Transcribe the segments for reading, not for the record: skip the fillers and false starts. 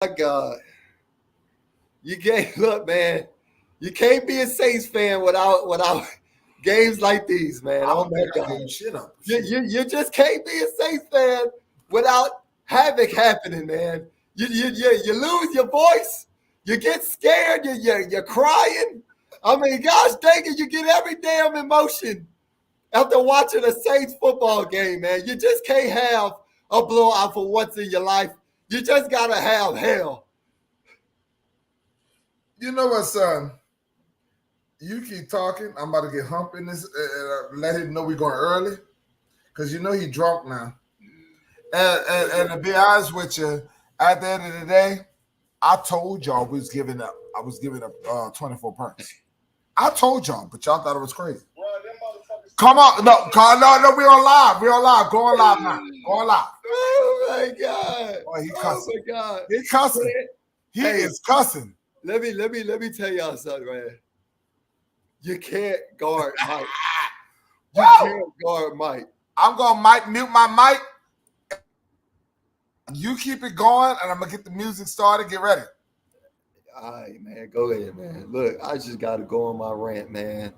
My God. You can't look, man. You can't be a Saints fan without games like these, man. I Oh don't my think I God. gave shit up. You just can't be a Saints fan without havoc happening, man. You lose your voice. You get scared. You're crying. I mean, gosh dang it, you get every damn emotion after watching a Saints football game, man. You just can't have a blowout for once in your life. You just gotta have hell. You know what, son? You keep talking. I'm about to get Hump in this. Let him know we're going early, because you know he drunk now. And to be honest with you, at the end of the day, I told y'all we was giving up. I was giving up 24 points. I told y'all, but y'all thought it was crazy. Come on, no, we on live. We on live. Go on live now. Go on live. Oh my God! Oh, he Oh cussing. my God! He cussing. He Hey. is cussing. Let me tell y'all something, man. You can't guard Mike. You can't guard Mike. I'm gonna mute my mic. You keep it going, and I'm gonna get the music started. Get ready. All right, man. Go ahead, man. Look, I just got to go on my rant, man.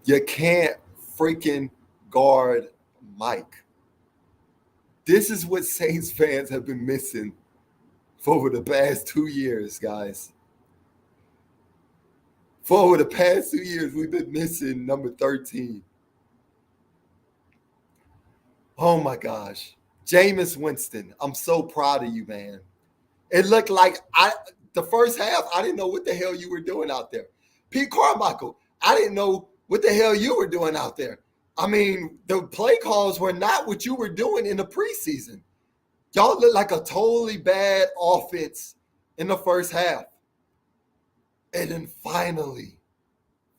You can't freaking guard Mike. This is what Saints fans have been missing for over the past 2 years, guys. For over the past 2 years, we've been missing number 13. Oh my gosh. Jameis Winston, I'm so proud of you, man. It looked like the first half, I didn't know what the hell you were doing out there. Pete Carmichael, I didn't know what the hell you were doing out there. I mean, the play calls were not what you were doing in the preseason. Y'all look like a totally bad offense in the first half. And then finally,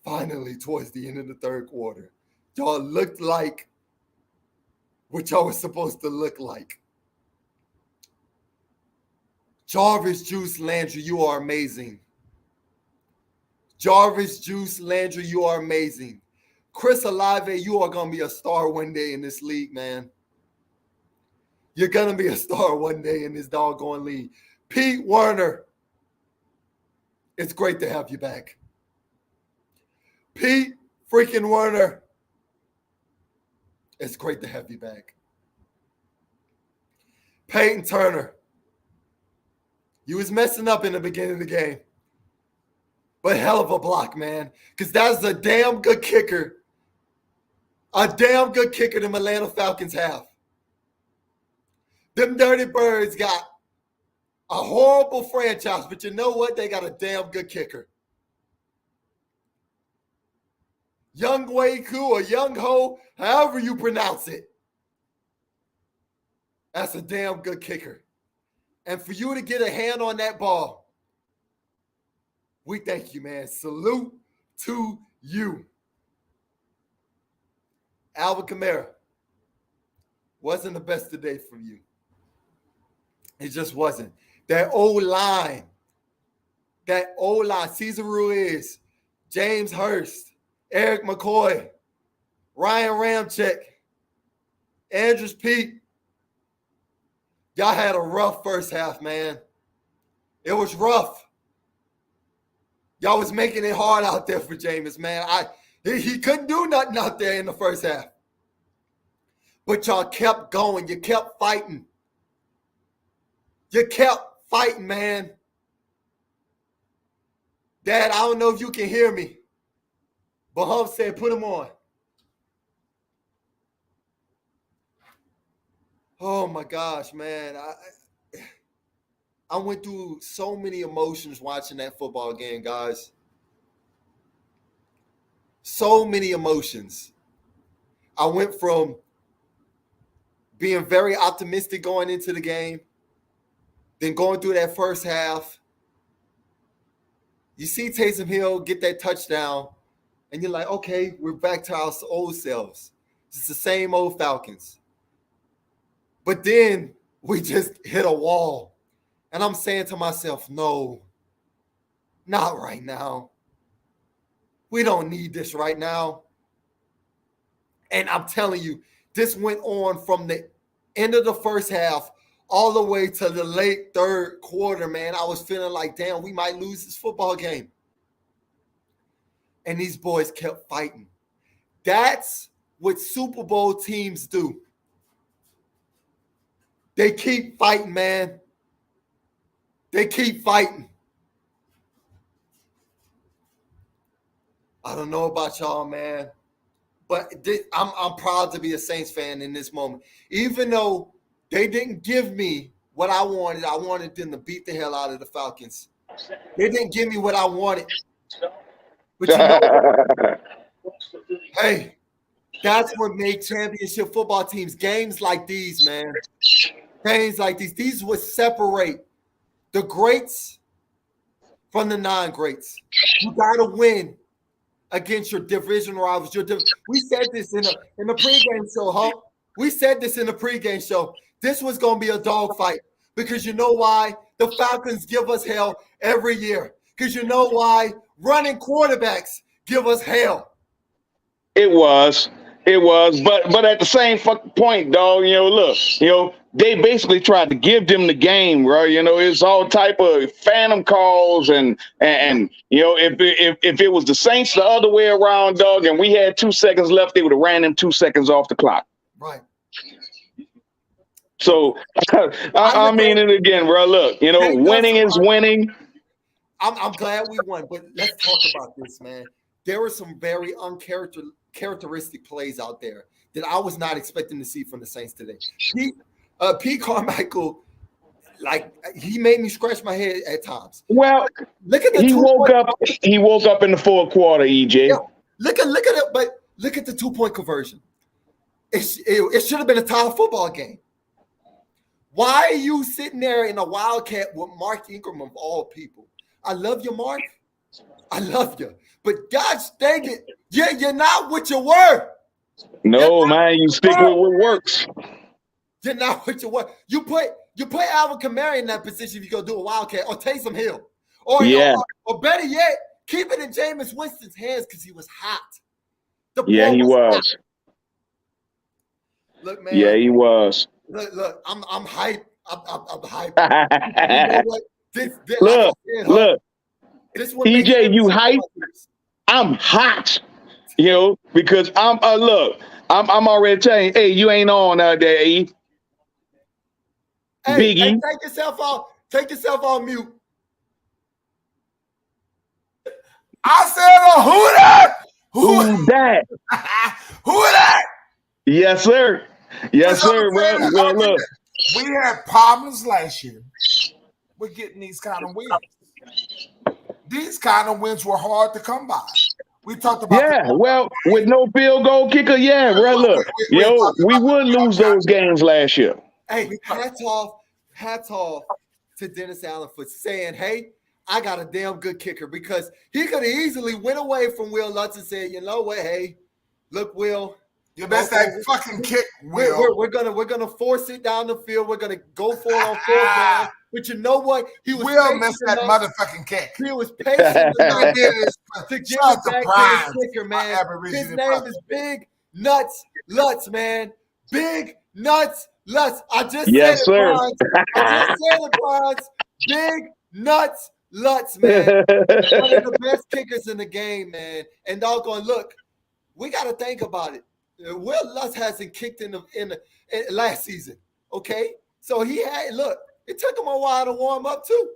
towards the end of the third quarter, y'all looked like what y'all was supposed to look like. Jarvis Juice Landry, you are amazing. Jarvis Juice Landry, you are amazing. Chris Olave, you are going to be a star one day in this league, man. You're going to be a star one day in this doggone league. Pete Werner, it's great to have you back. Pete freaking Werner, it's great to have you back. Peyton Turner, you was messing up in the beginning of the game. But hell of a block, man. Because that's a damn good kicker. A damn good kicker the Atlanta Falcons have. Them Dirty Birds got a horrible franchise, but you know what? They got a damn good kicker. Young Wei Ku or Young Ho, however you pronounce it. That's a damn good kicker. And for you to get a hand on that ball, we thank you, man. Salute to you. Alvin Kamara, wasn't the best today for you. It just wasn't. That O-line, Cesar Ruiz, James Hurst, Eric McCoy, Ryan Ramczyk, Andrews Pete. Y'all had a rough first half, man. It was rough. Y'all was making it hard out there for Jameis, man. He couldn't do nothing out there in the first half. But y'all kept going. You kept fighting. You kept fighting, man. Dad, I don't know if you can hear me, but Hump said put him on. Oh, my gosh, man. I went through so many emotions watching that football game, guys. So many emotions. I went from being very optimistic going into the game, then going through that first half. You see Taysom Hill get that touchdown, and you're like, okay, we're back to our old selves. It's the same old Falcons. But then we just hit a wall. And I'm saying to myself, no, not right now. We don't need this right now. And I'm telling you, this went on from the end of the first half all the way to the late third quarter, man, I was feeling like, damn, we might lose this football game. And these boys kept fighting. That's what Super Bowl teams do. They keep fighting, man. They keep fighting. I don't know about y'all, man, but I'm proud to be a Saints fan in this moment. Even though they didn't give me what I wanted them to beat the hell out of the Falcons. They didn't give me what I wanted. But you know, hey, that's what made championship football teams. Games like these, man. Games like these would separate the greats from the non-greats. You gotta win against your division rivals. We said this in the pregame show, huh? We said this in the pregame show. This was gonna be a dogfight because you know why? The Falcons give us hell every year. Because you know why? Running quarterbacks give us hell. It was, but at the same point, dog. Look, they basically tried to give them the game, bro. It's all type of phantom calls, and if it was the Saints the other way around, dog, and we had 2 seconds left, they would have ran them 2 seconds off the clock. Right. So I mean it again, bro. Look, winning is winning. I'm glad we won, but let's talk about this, man. There were some very uncharacteristic plays out there that I was not expecting to see from the Saints today. Pete Carmichael, like, he made me scratch my head at times. Well, look at the he woke up in the fourth quarter, EJ. Yeah, look at it, but look at the 2-point conversion. It should have been a tie football game. Why are you sitting there in a Wildcat with Mark Ingram of all people? I love you, Mark. I love you. But gosh dang it, you're not what you were. No, man, you stick with what works. You're not what you were. You put Alvin Kamara in that position if you go do a Wildcat or Taysom Hill. Or better yet, keep it in Jameis Winston's hands because he was hot. He was. Look, man. Yeah, he was. Look, I'm hyped. I'm hyped. You know what? Look. EJ, you hype? I'm hot. Because I'm already telling you, hey, you ain't on out there, E. Hey, Biggie. Take yourself on mute. I said, who that? Who that? Who that? Yes, sir. Yes, sir, bro. Well, look. We had problems last year with getting these kind of wins. These kind of wins were hard to come by. We talked about with no field goal kicker, bro. Look, we would lose those games last year. Hey, hats off to Dennis Allen for saying, hey, I got a damn good kicker, because he could have easily went away from Will Lutz and said, you know what, hey, look, Will. That's that fucking kick, Will. We're gonna force it down the field. We're gonna go for it on 4th down. But you know what? He was Will missed that motherfucking kick. He was patient enough to give it back to the kicker, man. His name is Big Nuts Lutz, man. Big Nuts Lutz. I just said it, Bronze. I just said it, Bronze. Big Nuts Lutz, man. One of the best kickers in the game, man. And doggone, look, we got to think about it. Will Lutz hasn't kicked in last season, okay? So it took him a while to warm up too,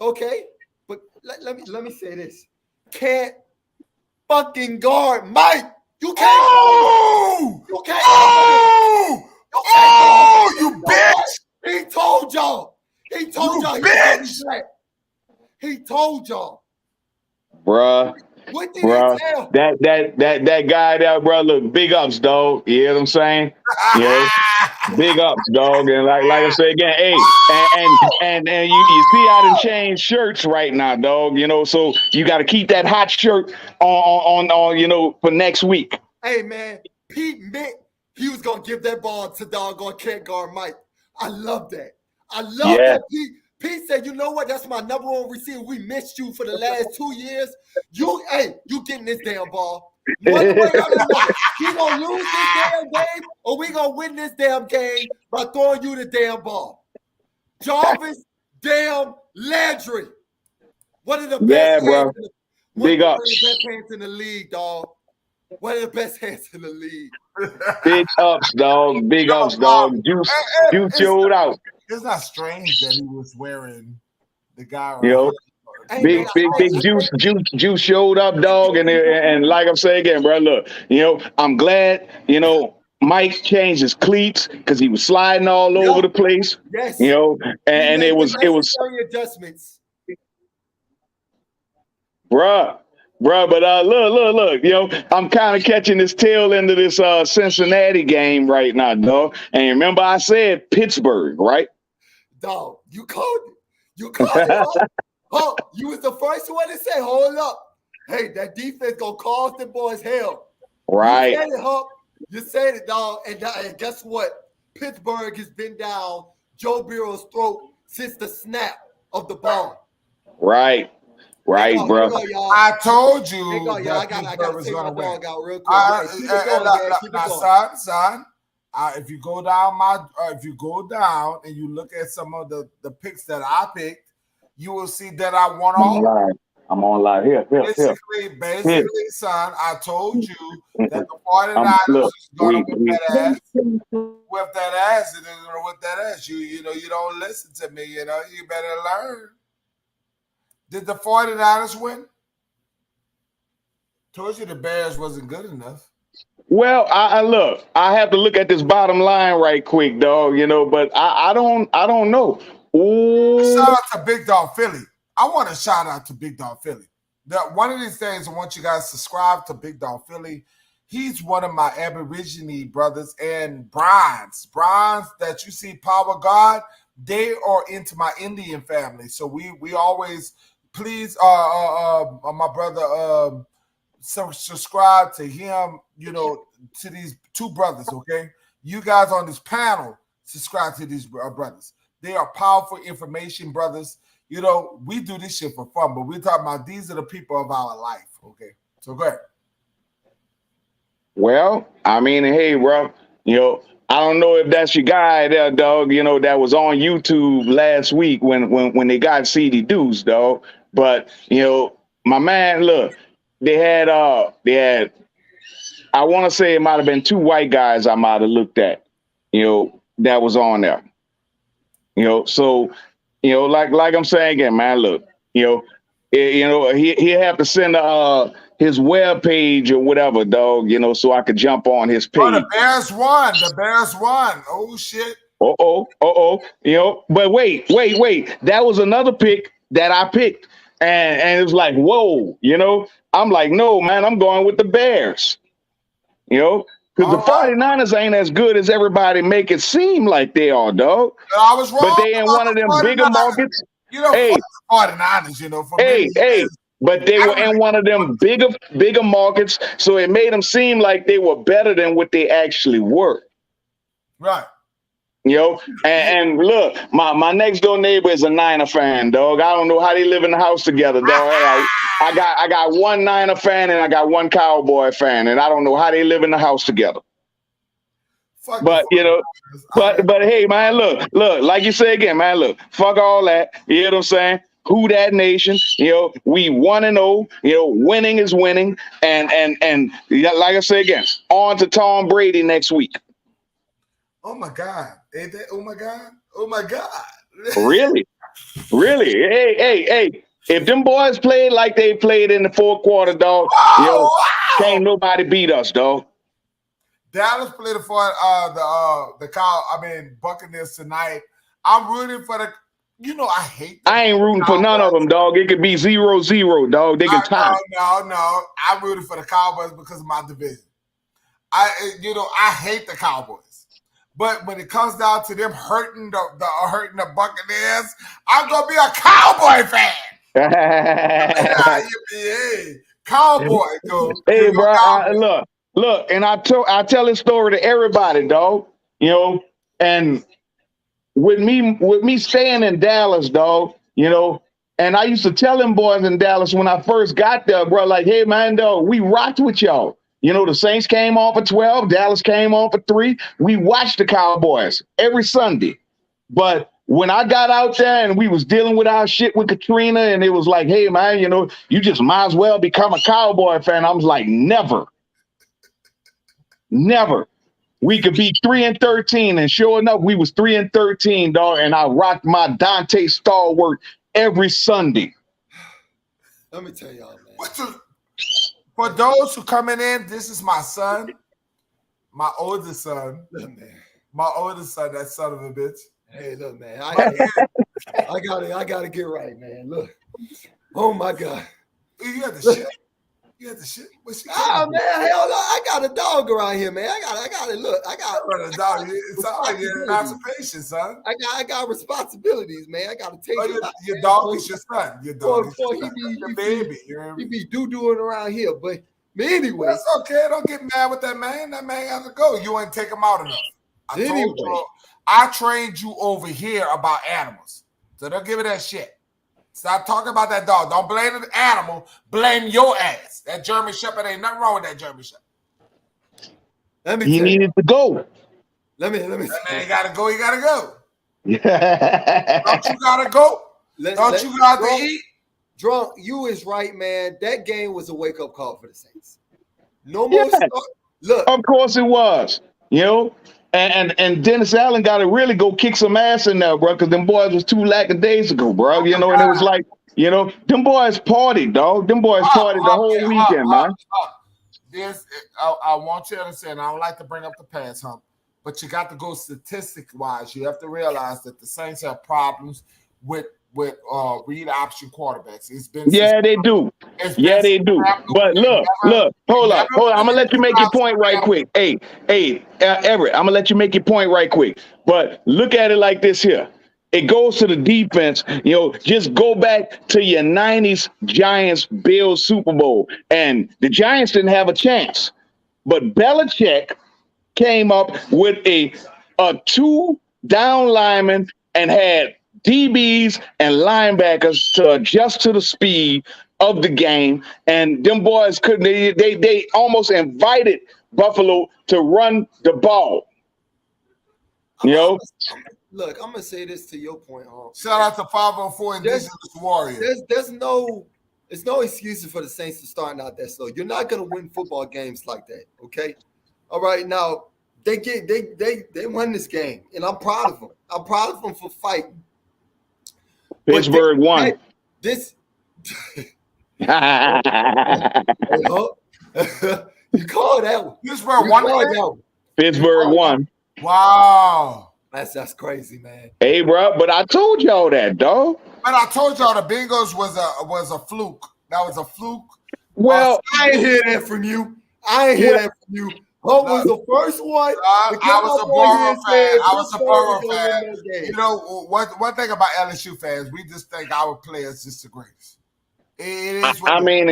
okay? But let me say this: can't fucking guard Mike. You can't. Oh! You can't. You bitch! He told y'all. He told y'all. He told y'all, bruh. What did he tell? That guy there, bro. Look, big ups, dog. You hear what I'm saying? Big ups, dog. And like I say again, hey, and you see how to change shirts right now, dog. So you got to keep that hot shirt on for next week. Hey, man, Pete meant he was gonna give that ball to doggone can't guard Mike. I love that. I love that. Pete said, you know what? That's my number one receiver. We missed you for the last 2 years. You getting this damn ball. One way or another, we gonna lose this damn game, or we gonna win this damn game by throwing you the damn ball. Jarvis damn Landry. One of the best Yeah, hands bro. in the, Big one of ups. the best hands in the league, dog. One of the best hands in the league. Big ups, dog. Big Yo, ups, dog. Juice showed out. It's not strange that he was wearing the guy You know, Hey man, big juice showed up, dog. And like I'm saying again, bro, look, I'm glad, Mike changed his cleats because he was sliding all over the place. Yes. And he it was necessary adjustments. Bruh, but look, I'm kind of catching this tail end of this Cincinnati game right now, dog. And remember I said Pittsburgh, right? Dog, you called it. You called it. Oh, you was the first one to say, hold up. Hey, that defense gonna cause the boys hell. Right. You said it, Huck. You said it, dog. And guess what? Pittsburgh has been down Joe Burrow's throat since the snap of the ball. Right, bro. I told you. I gotta take my dog out real quick. Son. If you go down and you look at some of the picks that I picked, you will see that I won all. I'm on live here. Basically, son, I told you that the 49ers was going to whip that ass. Whip that ass, and they're going to whip that ass. You don't listen to me. You better learn. Did the 49ers win? Told you the Bears wasn't good enough. Well, I have to look at this bottom line right quick, dog. But I don't know. Ooh. Shout out to Big Dog Philly. I want to shout out to Big Dog Philly. One of these things, I want you guys to subscribe to Big Dog Philly. He's one of my Aborigine brothers, and Bronze that you see Power God, they are into my Indian family. So we always please my brother subscribe to him, to these two brothers, okay? You guys on this panel, subscribe to these brothers. They are powerful information brothers. We do this shit for fun, but we're talking about these are the people of our life, okay? So go ahead. Well, I mean, hey, bro, I don't know if that's your guy there, dog, that was on YouTube last week when they got CD Deuce, dog. But, my man, look, they had, I want to say it might have been two white guys I might have looked at, that was on there. So, like I'm saying again, man, look, he have to send his web page or whatever, dog, so I could jump on his page. Oh, the Bears won. Oh shit. But wait. That was another pick that I picked. And it was like, whoa, I'm like, no, man, I'm going with the Bears. Because the 49ers ain't as good as everybody make it seem like they are, dog. I was wrong. But they in one of them bigger markets. Hey, 49ers, but they were in one of them bigger markets, so it made them seem like they were better than what they actually were. Right. And look, my next door neighbor is a Niner fan, dog. I don't know how they live in the house together, dog. I got one Niner fan and I got one Cowboy fan, and I don't know how they live in the house together. But hey, man, look, like you say again, man, look, fuck all that. You know what I'm saying? Who that nation? We 1-0. Winning is winning, and like I say again, on to Tom Brady next week. Oh my God! Ain't that? Oh my God! Oh my God! Really? Hey! If them boys played like they played in the fourth quarter, dog, can't nobody beat us, dog. Dallas played for the Buccaneers tonight. I'm rooting for the. I hate. I ain't rooting for none of them, dog. It could be 0-0, dog. They can tie. No. I'm rooting for the Cowboys because of my division. I hate the Cowboys. But when it comes down to them hurting the Buccaneers, I'm gonna be a Cowboy fan. Cowboy, dude. Hey, bro, look, and I tell this story to everybody, dog. And with me staying in Dallas, dog, and I used to tell them boys in Dallas when I first got there, bro, like, hey, man, dog, we rocked with y'all. The Saints came on for 12, Dallas came on for 3. We watched the Cowboys every Sunday. But when I got out there and we was dealing with our shit with Katrina, and it was like, hey man, you just might as well become a Cowboy fan. I was like, never. We could be 3-13, and sure enough, we was 3-13, dog. And I rocked my Dante Stalwart every Sunday. Let me tell y'all, man. For those who coming in, this is my son, my oldest son. Look, man. My oldest son, that son of a bitch. Hey, look, man. I gotta get right, man. Look. Oh my God. You got the shit. You got the shit. What's she man, hell no. I got a dog around here, man. I got it. Look, I got a dog. It's all like you're constipation, son. I got responsibilities, man. I gotta take your dog is your son. Your dog is your baby. He be doo-dooing around here, but anyway. That's okay. Don't get mad with that man. That man has to go. You ain't take him out enough. I told you, I trained you over here about animals. So don't give me that shit. Stop talking about that dog. Don't blame the animal. Blame your ass. That German Shepherd, ain't nothing wrong with that German Shepherd. He needed to go. Let me. That man gotta go. He gotta go. Yeah. Don't you gotta go? Don't you gotta eat? Drunk, you is right, man. That game was a wake-up call for the Saints. No more start. Look. Of course it was. And Dennis Allen got to really go kick some ass in there, bro, because them boys was too lackadaisical, bro. And it was like, them boys partied, dog. Them boys partied the whole weekend, man. I want you to understand, I don't like to bring up the past, Hump, but you got to go statistic-wise. You have to realize that the Saints have problems with read option quarterbacks. It's been they do. They do. But look, hold up. I'm gonna let you make your point right quick. Hey, Everett, I'm gonna let you make your point right quick. But look at it like this here. It goes to the defense. Just go back to your 90s Giants Bills Super Bowl. And the Giants didn't have a chance. But Belichick came up with a 2 down lineman and had DBs and linebackers to adjust to the speed of the game, and them boys couldn't. They almost invited Buffalo to run the ball. Look, I'm gonna say this to your point, Shout out to 504 Indigenous Warriors. There's no excuses for the Saints to starting out that slow. You're not gonna win football games like that. Okay, all right. Now they won this game, and I'm proud of them. I'm proud of them for fighting. Pittsburgh won. You call that one. Pittsburgh won. Pittsburgh won. Wow. That's crazy, man. Hey, bro, but I told y'all that, dog. But I told y'all the Bengals was a fluke. That was a fluke. Well, I ain't hear that from you. Hunt was the first one. I was a Burrow fan. One thing about LSU fans, we just think our players is the greatest. It is.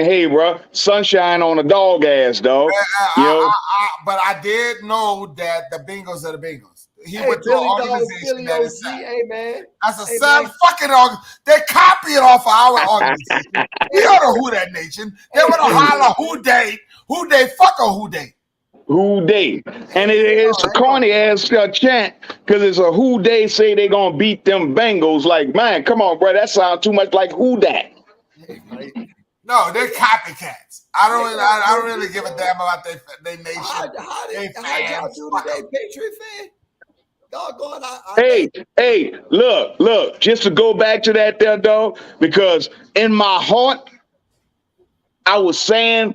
Hey, bro, sunshine on a dog ass, dog. But I did know that the Bengals are the Bengals. He went to an organization that is sad. Hey, man. That's a sad fucking organization. They copy it off of our organization. We are the Who That Nation. They want to holler who they fuck a who they. Who they? And it's a corny ass chant because it's a who they say they gonna beat them Bengals. Like, man, come on, bro. That sounds too much like who that. No, they're copycats. I don't really give a damn about their nation. How y'all do today, Patriot fan? Doggone, Hey, look, just to go back to that there, dog, because in my heart, I was saying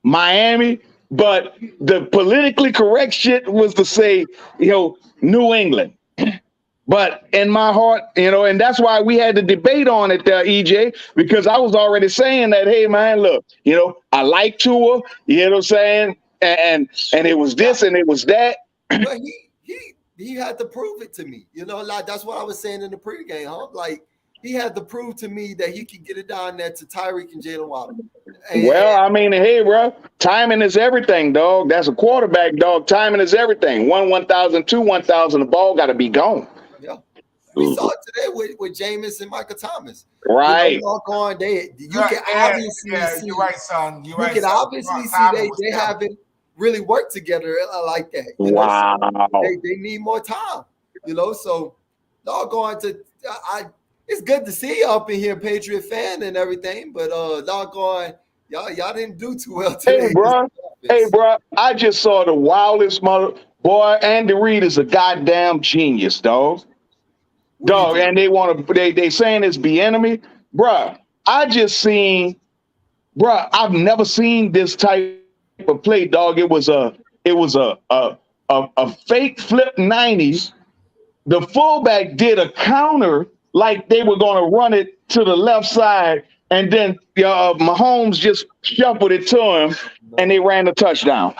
Miami, but the politically correct shit was to say, New England. But in my heart, and that's why we had the debate on it there, EJ, because I was already saying that, hey, man, look, I like Tua, you know what I'm saying? And it was this and it was that. But he had to prove it to me. Like that's what I was saying in the pregame, huh? Like he had to prove to me that he could get it down there to Tyreek and Jalen Waddle. Hey, bro, timing is everything, dog. That's a quarterback, dog. Timing is everything. 1,000, 1,000, the ball got to be gone. Yeah. We saw it today with Jameis and Michael Thomas. Right. You can obviously see. You're right, son. You can obviously see they haven't really worked together like that. Wow. They need more time. So doggone to it's good to see you up in here, Patriot fan and everything, but doggone, y'all didn't do too well today. Hey, bro. I just saw the wildest boy. Andy Reid is a goddamn genius, dog. Dog, and they saying it's the enemy, bruh. I just seen, bruh. I've never seen this type of play, dog. It was a fake flip 90s. The fullback did a counter like they were going to run it to the left side, and then Mahomes just shuffled it to him, and they ran the touchdown.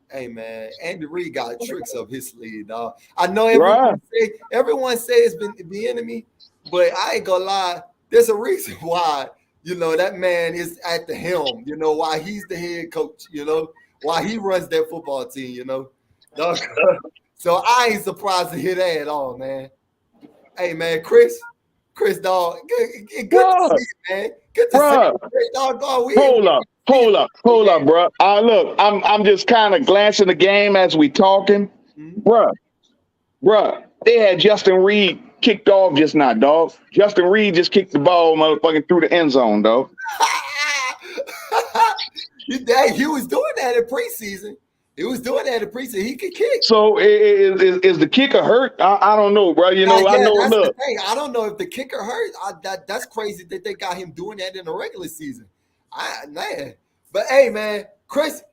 Hey man, Andy Reid got tricks up his sleeve, dog. I know everyone say it's been the enemy, but I ain't gonna lie. There's a reason why that man is at the helm. Why he's the head coach. Why he runs that football team. Dog. So I ain't surprised to hear that at all, man. Hey man, Chris, dog, good to see you, man. Good to see you, dog. Hold up, bro. Look, I'm just kind of glancing the game as we talking, bruh. They had Justin Reed kicked off just now, dog. Justin Reed just kicked the ball, motherfucking through the end zone, dog. He was doing that in preseason. He could kick. So is the kicker hurt? I don't know, bro. I know. That's look, the thing. I don't know if the kicker hurt. That's crazy that they got him doing that in the regular season. Man. But hey, man, Chris,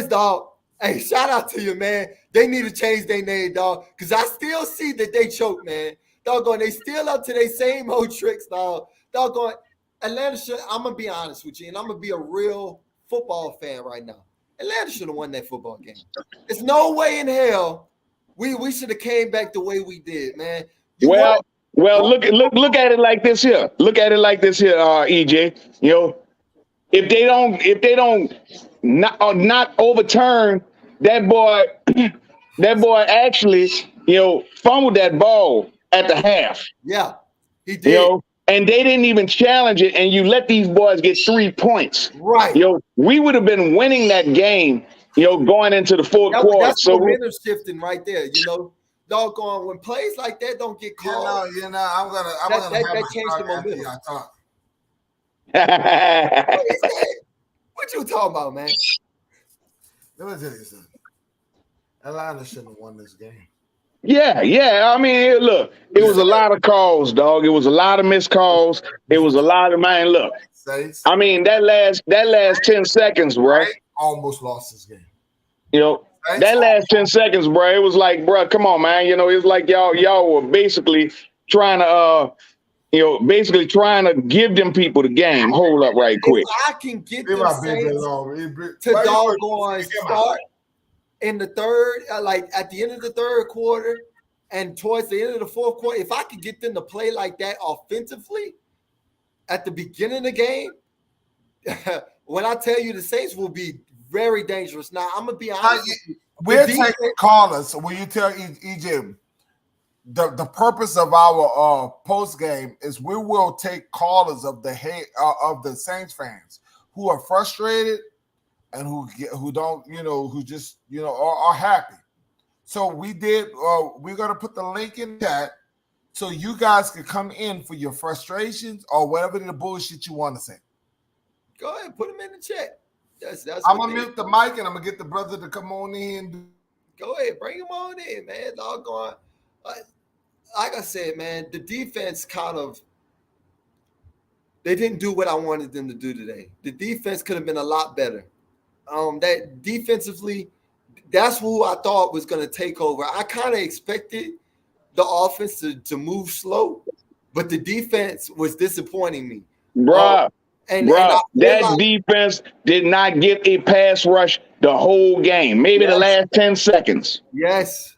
dog. Hey, shout out to you, man. They need to change their name, dog, because I still see that they choke, man. Doggone, they still up to their same old tricks, dog. Doggone, Atlanta I'm gonna be honest with you, and I'm gonna be a real football fan right now. Atlanta should have won that football game. There's no way in hell we should have came back the way we did, man. Well, look at it like this here. EJ. If they don't not overturn that boy, actually, fumbled that ball at the half. Yeah, he did. And they didn't even challenge it, and you let these boys get 3 points. Right. We would have been winning that game, going into the fourth quarter. That's momentum shifting right there, Doggone, when plays like that don't get called. I'm gonna that changed the momentum. What you talking about, man? Let me tell you something. Atlanta shouldn't have won this game. Yeah. I mean, look, it was a lot of calls, dog. It was a lot of missed calls. It was a lot of look. I mean, that last 10 seconds, bro. Almost lost this game. That last 10 seconds, bro. It was like, bro, come on, man. It was like y'all were basically trying to give them people the game. Hold up right quick. If I can get them to doggone start in the third, like at the end of the third quarter and towards the end of the fourth quarter, if I could get them to play like that offensively at the beginning of the game, when I tell you the Saints will be very dangerous. Now, I'm going to be honest. We're taking callers. Will you tell EJ, the purpose of our post game is we will take callers of the Saints fans who are frustrated and who don't, who just, are happy. So we did. We're gonna put the link in that so you guys can come in for your frustrations or whatever the bullshit you want to say. Go ahead, put them in the chat. That's I'm gonna mute the mic and I'm gonna get the brother to come on in. Go ahead, bring him on in, man. Doggone. Like I said, man, the defense they didn't do what I wanted them to do today. The defense could have been a lot better. That defensively, that's who I thought was going to take over. I kind of expected the offense to move slow, but the defense was disappointing me. That defense did not get a pass rush the whole game, maybe the last 10 seconds. Yes.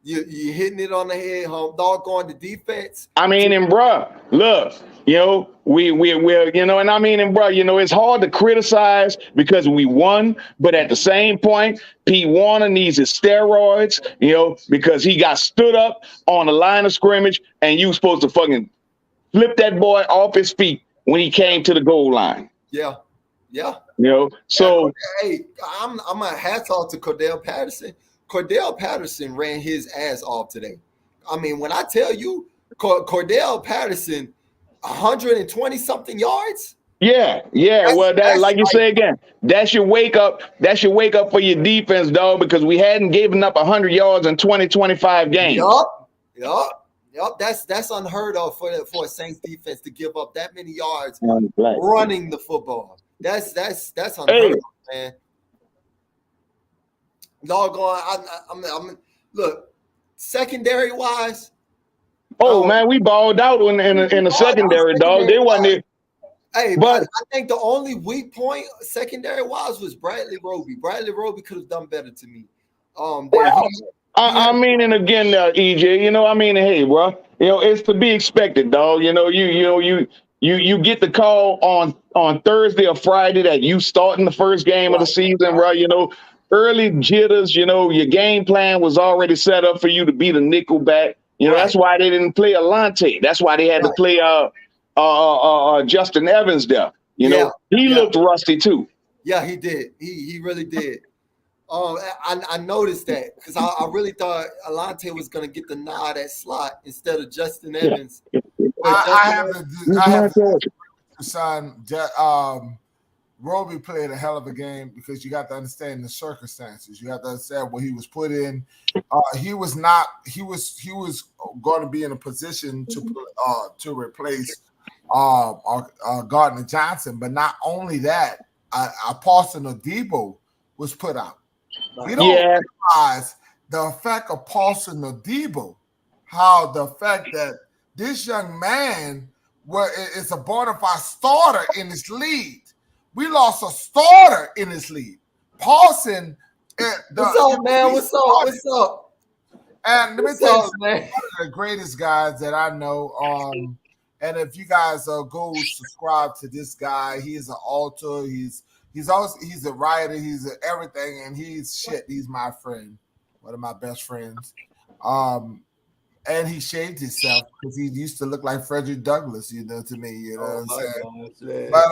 You're hitting it on the head, doggone the defense. I mean, and bruh, look, we're, and I mean, and bruh, it's hard to criticize because we won, but at the same point, Pete Warner needs his steroids, because he got stood up on the line of scrimmage and you supposed to fucking flip that boy off his feet when he came to the goal line. Yeah. So hey, I'm a hats off to Cordell Patterson. Cordell Patterson ran his ass off today. I mean, when I tell you Cordell Patterson, 120 something yards. Yeah. Well, that like you say again, that should wake up. That should wake up for your defense, dog, because we hadn't given up 100 yards in 25 games. Yup. That's unheard of for a Saints defense to give up that many yards running the football. That's unheard of, man. Doggone, I'm look, secondary wise. Oh man, we balled out in the secondary, dog. They wasn't there. Hey, but I think the only weak point secondary wise was Bradley Roby. Bradley Roby could have done better to me. I mean, and again, EJ, you know, I mean, hey, bro, you know, it's to be expected, dog. You know, you get the call on Thursday or Friday that you starting the first game of the season, bro. You know, early jitters. You know, your game plan was already set up for you to be the nickel back. You know, that's why they didn't play Alante. That's why they had to play Justin Evans there. You know, he looked rusty too. Yeah, he did. He really did. I noticed that because I really thought Alante was going to get the nod at slot instead of Justin Evans. I have to sign. Roby played a hell of a game because you got to understand the circumstances. You got to understand what he was put in. He was going to be in a position to replace Gardner Johnson, but not only that, Paulson Adebo was put out. We don't realize the effect of Paulson Adebo, how the fact that this young man is a bona fide starter in this league. We lost a starter in this league. Paulson. What's up, man? What's up? And let me tell you, man, one of the greatest guys that I know. And if you guys go subscribe to this guy, he is an author. He's a writer. He's everything, and he's my friend, one of my best friends. And he shaved himself because he used to look like Frederick Douglass, you know, to me, you know what I'm saying? But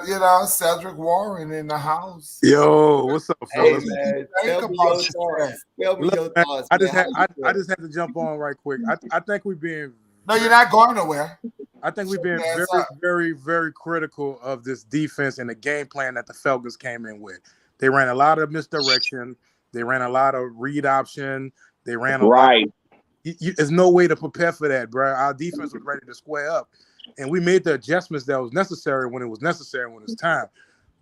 you know, Cedric Warren in the house. Yo, what's up, fellas? Hey, man, tell me your thoughts. I just had to jump on right quick. I think we're being No, you're not going nowhere. I think we've been very, very critical of this defense and the game plan that the Falcons came in with. They ran a lot of misdirection. They ran a lot of read option. They ran a lot. There's no way to prepare for that, bro. Our defense was ready to square up, and we made the adjustments that was necessary when it was necessary when it's time.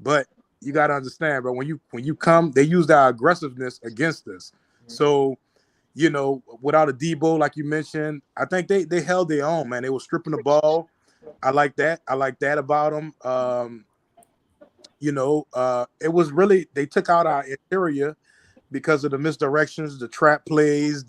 But you got to understand, bro. When you come, they used our aggressiveness against us. So, you know, without a Debo, like you mentioned, I think they held their own, man. They were stripping the ball. I like that. I like that about them. You know, it was really they took out our interior because of the misdirections, the trap plays,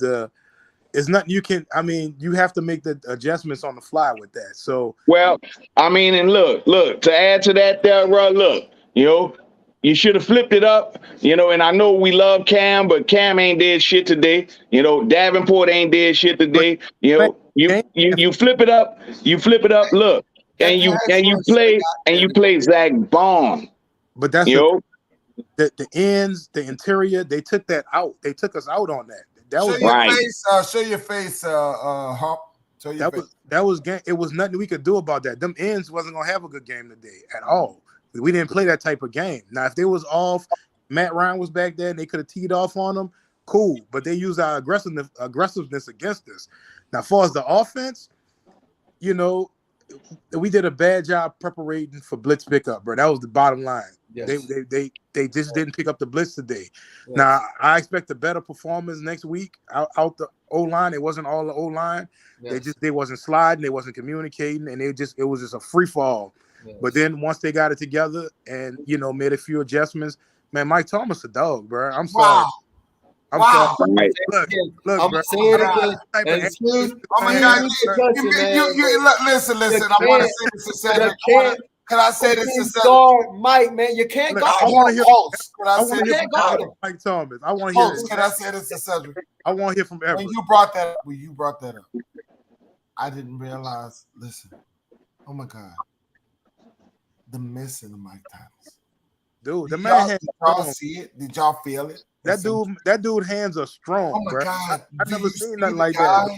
It's nothing you can. I mean, you have to make the adjustments on the fly with that. So, well, I mean, and look. To add to that, there, bro. Look, you know, you should have flipped it up. You know, and I know we love Cam, but Cam ain't did shit today. You know, Davenport ain't did shit today. You know, you flip it up. You flip it up. Look, and you play Zach Bond. But that's the ends, the interior. They took that out. They took us out on that. That was show your face, Hump. That was game. It was nothing we could do about that. Them ends wasn't gonna have a good game today at all. We didn't play that type of game. Now, if they was off, Matt Ryan was back there and they could have teed off on them, cool. But they used our aggressiveness against us. Now, as far as the offense, you know, we did a bad job preparing for blitz pickup, bro. That was the bottom line. Yes. They just didn't pick up the blitz today. Yes. Now I expect a better performance next week out the O-line. It wasn't all the O-line. Yes. They wasn't sliding, they wasn't communicating, and it was just a free fall. Yes. But then once they got it together and you know made a few adjustments, man, Mike Thomas a dog, bro. I'm sorry. Wow. I'm sorry. Right. Look, I'm bro. saying it again. Oh my God! Listen. I want to say this to Cedric. Can I say this to Cedric? Mike, man, you can't guard. I want to hear Mike Thomas. I want to hear. Can I say this to Cedric? I want to hear from Everett. When you brought that up, I didn't realize. Listen, oh my God, the missing of Mike Thomas. Dude, the man had. Did y'all see it? Did y'all feel it? That dude hands are strong. Oh my God! I've never seen nothing like that.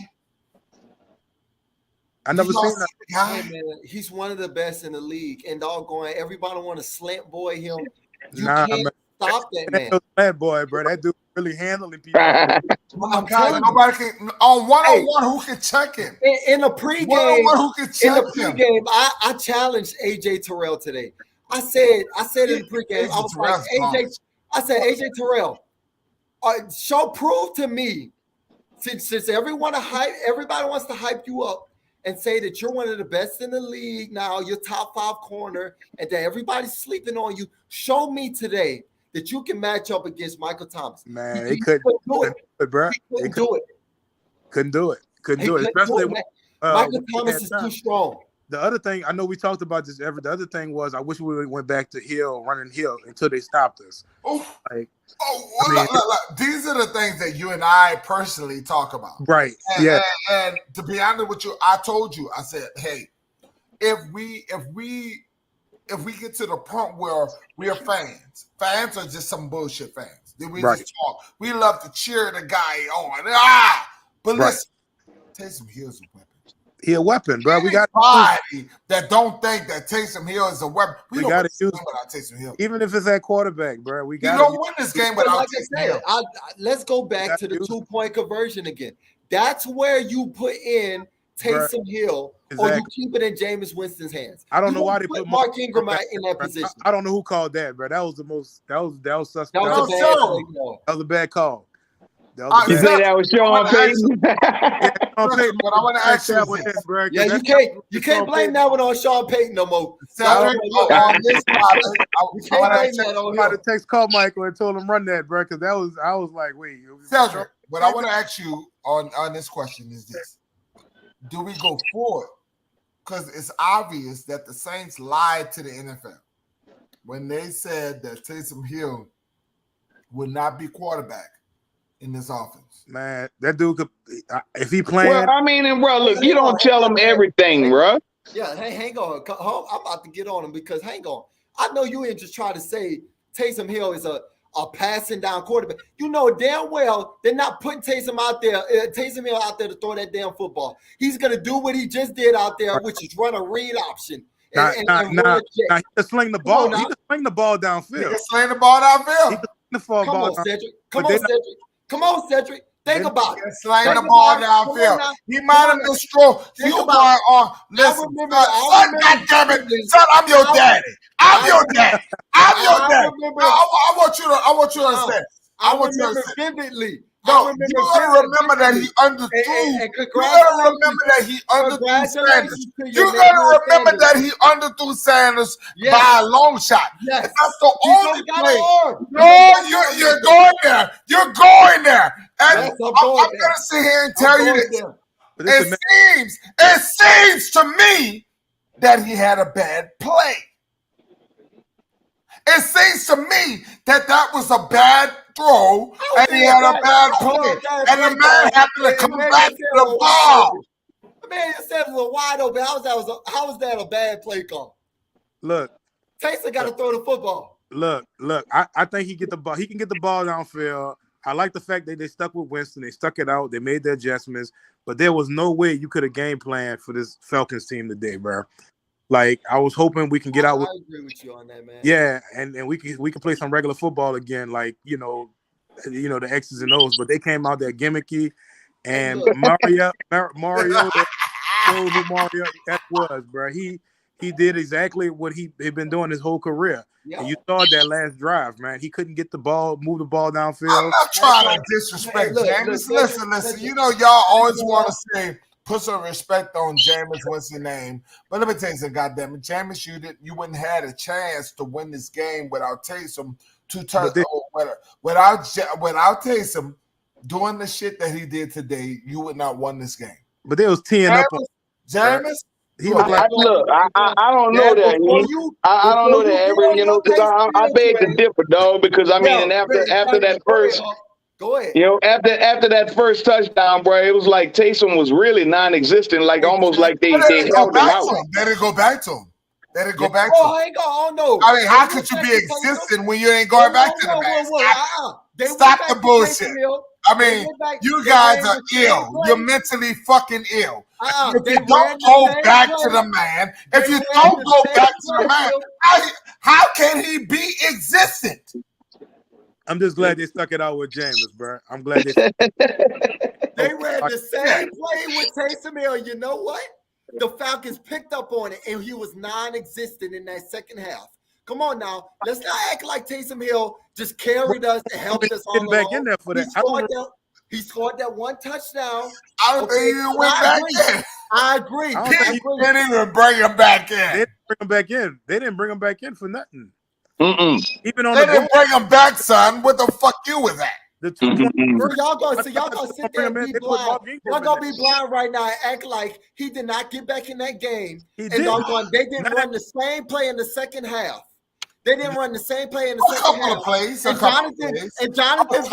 I never seen that. Hey, man, he's one of the best in the league, and doggone everybody want to slant boy him. You can't stop that man. That boy, bro. That dude really handling people. Oh my God, nobody can on one-on-one who can check him. In the pregame, who can check him. I challenged AJ Terrell today. I said in the pregame, I was like, AJ, I said, AJ Terrell, prove to me, since everybody wants to hype you up and say that you're one of the best in the league now, you're top 5 corner, and that everybody's sleeping on you. Show me today that you can match up against Michael Thomas. Man, he couldn't do it, bro. Couldn't do it. Couldn't do it. Especially when Michael Thomas is too strong. The other thing, I know we talked about this. The other thing was, I wish we went back to running Hill until they stopped us. These are the things that you and I personally talk about. Right. And to be honest with you, I told you, I said, hey, if we get to the point where we are fans are just some bullshit fans. Then we just talk. We love to cheer the guy on. But listen, Taysom Hill's a weapon. He a weapon, bro. We got anybody that don't think that Taysom Hill is a weapon. We don't got to use without Taysom Hill. Even if it's at quarterback, bro. We got. You don't win this game without Taysom Hill. Let's go back to the 2-point conversion again. That's where you put in Taysom Hill, or you keep it in Jameis Winston's hands. I don't know why they put Mark Ingram in that position. I don't know who called that, bro. That was the most. That was suspect. That was a bad call. You say that was Sean Payton? But I want to ask you this, bro. Yeah, you can't blame that one on Sean Payton no more. Cedric, on this topic, I want to text Carmichael and told him run that, bro, because I was like, wait. Cedric, what I want to ask you on this question is this: do we go forward? Because it's obvious that the Saints lied to the NFL when they said that Taysom Hill would not be quarterback in this offense. Man, that dude could, if he playing. Well, I mean, and bro, look, you don't tell him everything, bro. Yeah, hey, hang on. I'm about to get on him because hang on. I know you ain't just trying to say Taysom Hill is a passing down quarterback. You know damn well they're not putting Taysom Hill out there to throw that damn football. He's gonna do what he just did out there, which is run a read option. He can sling the ball. He can sling the ball downfield. He can sling the ball downfield. Come on, Cedric. Come on, Cedric. Think about it. Slaying the ball downfield. He might have been strong. You are on. Listen, son, goddammit, son, I'm your daddy. I want you to understand. I want you to understand. Vividly. No, you gotta remember that he underthrew. You gotta remember that he underthrew Sanders. You gotta remember that he underthrew Sanders by a long shot. Yes. And that's the only play. No, you're going there. You're going there. And I'm gonna sit here and tell you this. It seems to me that he had a bad play. It seems to me that was a bad throw, and he had a bad play, and the man happened to come back to the ball. The man just said it was wide open. How was that a bad play call? Look, Taysom got to throw the football. Look. I think he get the ball. He can get the ball downfield. I like the fact that they stuck with Winston. They stuck it out. They made their adjustments, but there was no way you could have game planned for this Falcons team today, bro. Like, I was hoping we can get out. I agree with you on that, man. Yeah, and we can play some regular football again, like you know the X's and O's. But they came out there gimmicky, and Mario showed who Mario that was, bro. He did exactly what he'd been doing his whole career. Yeah. And you saw that last drive, man. He couldn't get the ball, move the ball downfield. I'm not trying to disrespect Jameis. Listen. You know, y'all always want to say, put some respect on Jameis Winston's name. But let me tell you something, goddammit. Jameis, you wouldn't have had a chance to win this game without Taysom without Taysom doing the shit that he did today, you would not won this game. But they was teeing up on Jameis. I don't know that. I don't know that, because I beg to differ, dog. Because I mean, after that first. Go ahead. After that first touchdown, bro, it was like Taysom was really non-existent, like almost like they held him out. Let it go back to him. I ain't gonna no. I mean, how could you be existing when you ain't going back to the man? Stop the bullshit. I mean, you guys are ill. You're mentally fucking ill. If you don't go back to the man, if you don't go back to the man, how can he be existent? I'm just glad they stuck it out with Jameis, bro. I'm glad they ran the same play with Taysom Hill. You know what? The Falcons picked up on it, and he was non-existent in that second half. Come on now. Let's not act like Taysom Hill just carried us and helped us all back in there for that. He scored that one touchdown. I don't think he went back in. I agree. They didn't even bring him back in. They didn't bring him back in. They didn't bring him back in for nothing. Even on they didn't bring him back, son. What the fuck you was at? The y'all gonna sit there and be blind. Y'all gonna be blind right now and act like he did not get back in that game. They didn't run the same play in the second half. They didn't run the same play in the second half. A couple of plays. And Jonathan And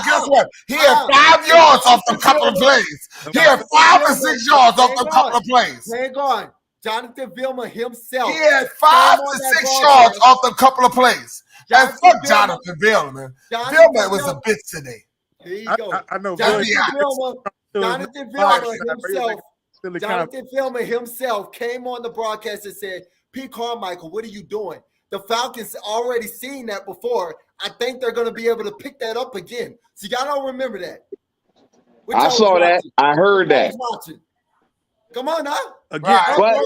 guess what? He had 5 yards off the couple of plays. He had 5 or 6 yards off the couple of plays. Hang on. Jonathan Vilma himself. He had 5 to 6 yards off the couple of plays. And fuck Jonathan Vilma. Vilma was a bitch today. Here you go. I know. Jonathan Vilma himself came on the broadcast and said, Pete Carmichael, what are you doing? The Falcons already seen that before. I think they're going to be able to pick that up again. So y'all don't remember that. I saw that. I heard that. Come on now. Again, look.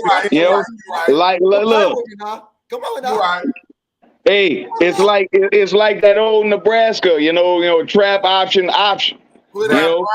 Come on now. Hey, it's like that old Nebraska, you know, trap option. You know,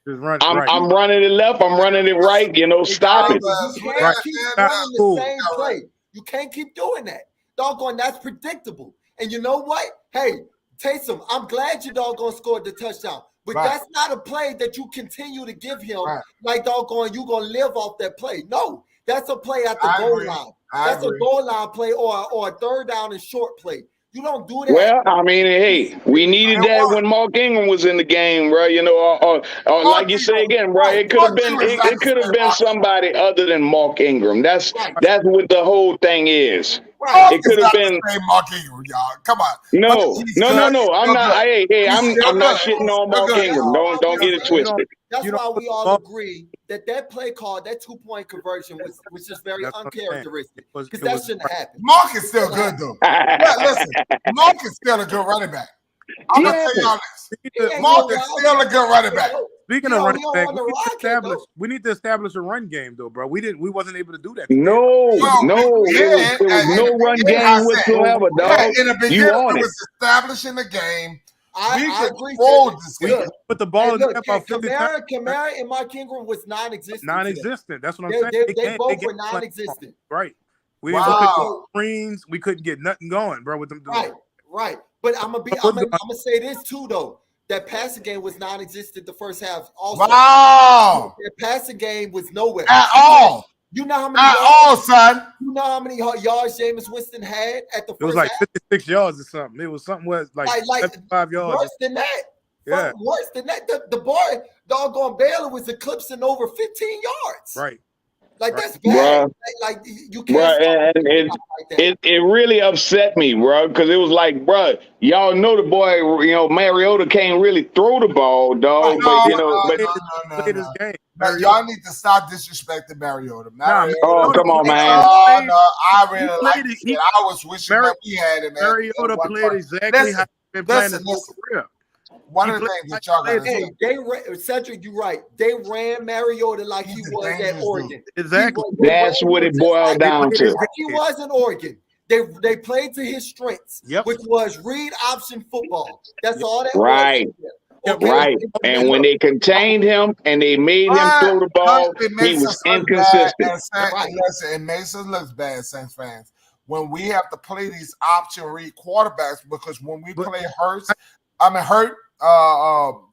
I'm running it left, I'm running it right, you know, stop it. You can't keep running the same play. You can't keep doing that. Doggone, that's predictable. And you know what? Hey, Taysom, I'm glad you doggone scored the touchdown. But that's not a play that you continue to give him like doggone you gonna live off that play. No, that's a play at the goal line. That's a goal line play or a third down and short play. You don't do that. Well, I mean, hey, we needed that when Mark Ingram was in the game, bro. You know, or like you say again, bro. It could have been somebody other than Mark Ingram. That's what the whole thing is. It could have been Mark Ingram, y'all. Come on. No. I'm not. Hey, I'm not shitting on Mark Ingram. Don't get it twisted. That's why we all agree that play call, that 2-point conversion was just very uncharacteristic because that shouldn't happen. Mark is still good though. Listen, Mark is still a good running back. I'm gonna tell y'all this. Mark is still a good running back. Speaking of running back, we need to establish a run game though, bro. We wasn't able to do that. No. It was no run game whatsoever, dog. In the beginning, it was establishing the game. I agree. But the ball is about Kamara and Mark Ingram was non-existent. That's what I'm saying. They both were non-existent. Right. We didn't get screens. We couldn't get nothing going, bro, with them doing. Right. But I'm gonna say this too, though. That passing game was non-existent the first half. Also, that passing game was nowhere at all. You know how many son. You know how many yards Jameis Winston had at the first half? It was like 56 yards or something. It was something like 75 yards. Worse than that. Yeah. Worse than that. The boy, doggone Baylor, was eclipsing over 15 yards. Right. Like that's bad. Like you can't. It really upset me, bro, because it was like, bro, y'all know the boy, you know, Mariota can't really throw the ball, dog. Y'all need to stop disrespecting Mariota. Come on, man. I really like it. I was wishing that we had him. Mariota played exactly how he's been playing his whole career. One of the things that y'all got to say, Cedric, you're right. They ran Mariota like he was at Oregon. Exactly. That's what it boiled down to. He was in Oregon. They played to his strengths, which was read option football. That's all that was. Okay. Right. And when they contained him and they made him throw the ball, he was inconsistent. It makes us look bad, Saints fans, when we have to play these option read quarterbacks, because when we play Hurt,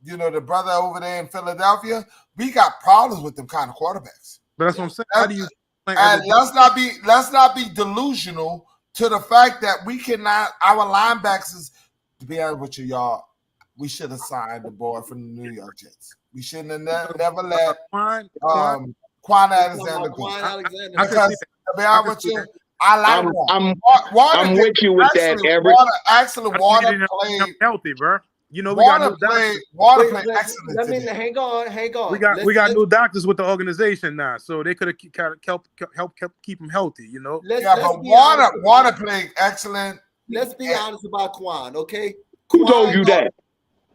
you know, the brother over there in Philadelphia, we got problems with them kind of quarterbacks. But that's what I'm saying. How do you? And let's not be delusional to the fact that we cannot. Our linebackers, to be honest with you, y'all, we should have signed the boy from the New York Jets. We shouldn't have never let Quan Alexander go. Because to be honest with you, I like I'm with you with that, Everett. Water played healthy, bro. You know, we got new Warner played excellent. Let me hang on. We got new doctors with the organization now, so they could have kind of help keep them healthy. You know. But Warner played excellent. Let's be honest about Quan, okay? Who told you that?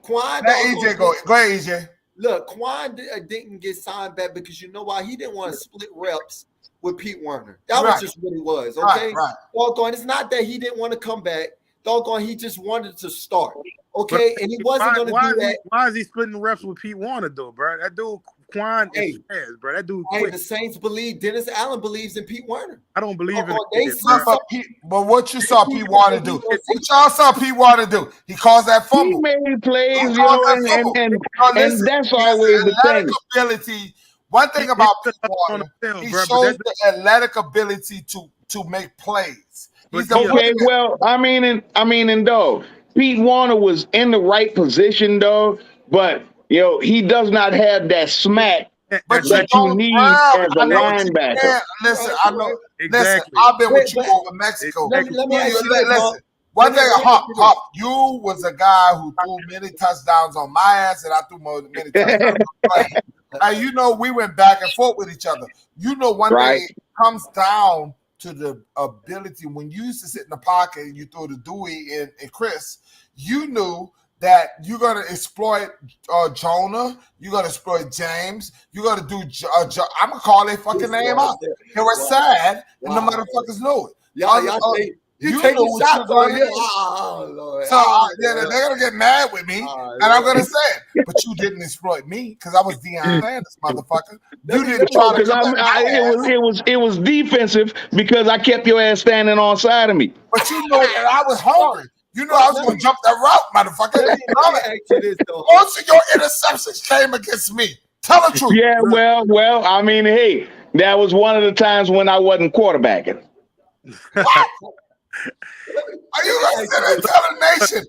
Quan. Let EJ go. Go ahead, EJ. Look, Quan didn't get signed back because you know why? He didn't want to split reps with Pete Werner. That was just what it was, okay? Right. Doggone, it's not that he didn't want to come back. Doggone, he just wanted to start, okay? And he wasn't going to do that. Why is he splitting reps with Pete Werner, though, bro? That dude, Quan, is fast, bro. That dude quick. The Saints believe, Dennis Allen believes in Pete Werner. I don't believe in it. But what you saw Pete Werner do? What y'all saw Pete Werner do? He caused that fumble. He made plays, you know, and that's always the thing. Ability. One thing about Pete Werner, he shows the athletic ability to make plays. Okay, well, I mean, though, Pete Werner was in the right position, though, but you know, he does not have that smack that you need as a linebacker. Listen, I know. Listen, I've been with you over Mexico. Let me ask you listen. One thing, Hop, you was a guy who threw many touchdowns on my ass, and I threw many touchdowns on you. And you know, we went back and forth with each other. You know, one thing comes down to the ability. When you used to sit in the pocket and you throw the Dewey and Chris, you knew that you're going to exploit Jonah, you're going to exploit James, you're going to do I'm going to call their fucking name out. It was sad, and the motherfuckers know it. You take the shots on here. So they're going to get mad with me, and I'm going to say it. But you didn't exploit me because I was Deion Sanders, motherfucker. You didn't try to it was defensive because I kept your ass standing on side of me. But you know that I was hungry. You know I was going to jump that route, motherfucker. Most of your interceptions came against me. Tell the truth. Yeah, well, I mean, hey, that was one of the times when I wasn't quarterbacking. Are you going to sit and tell the nation?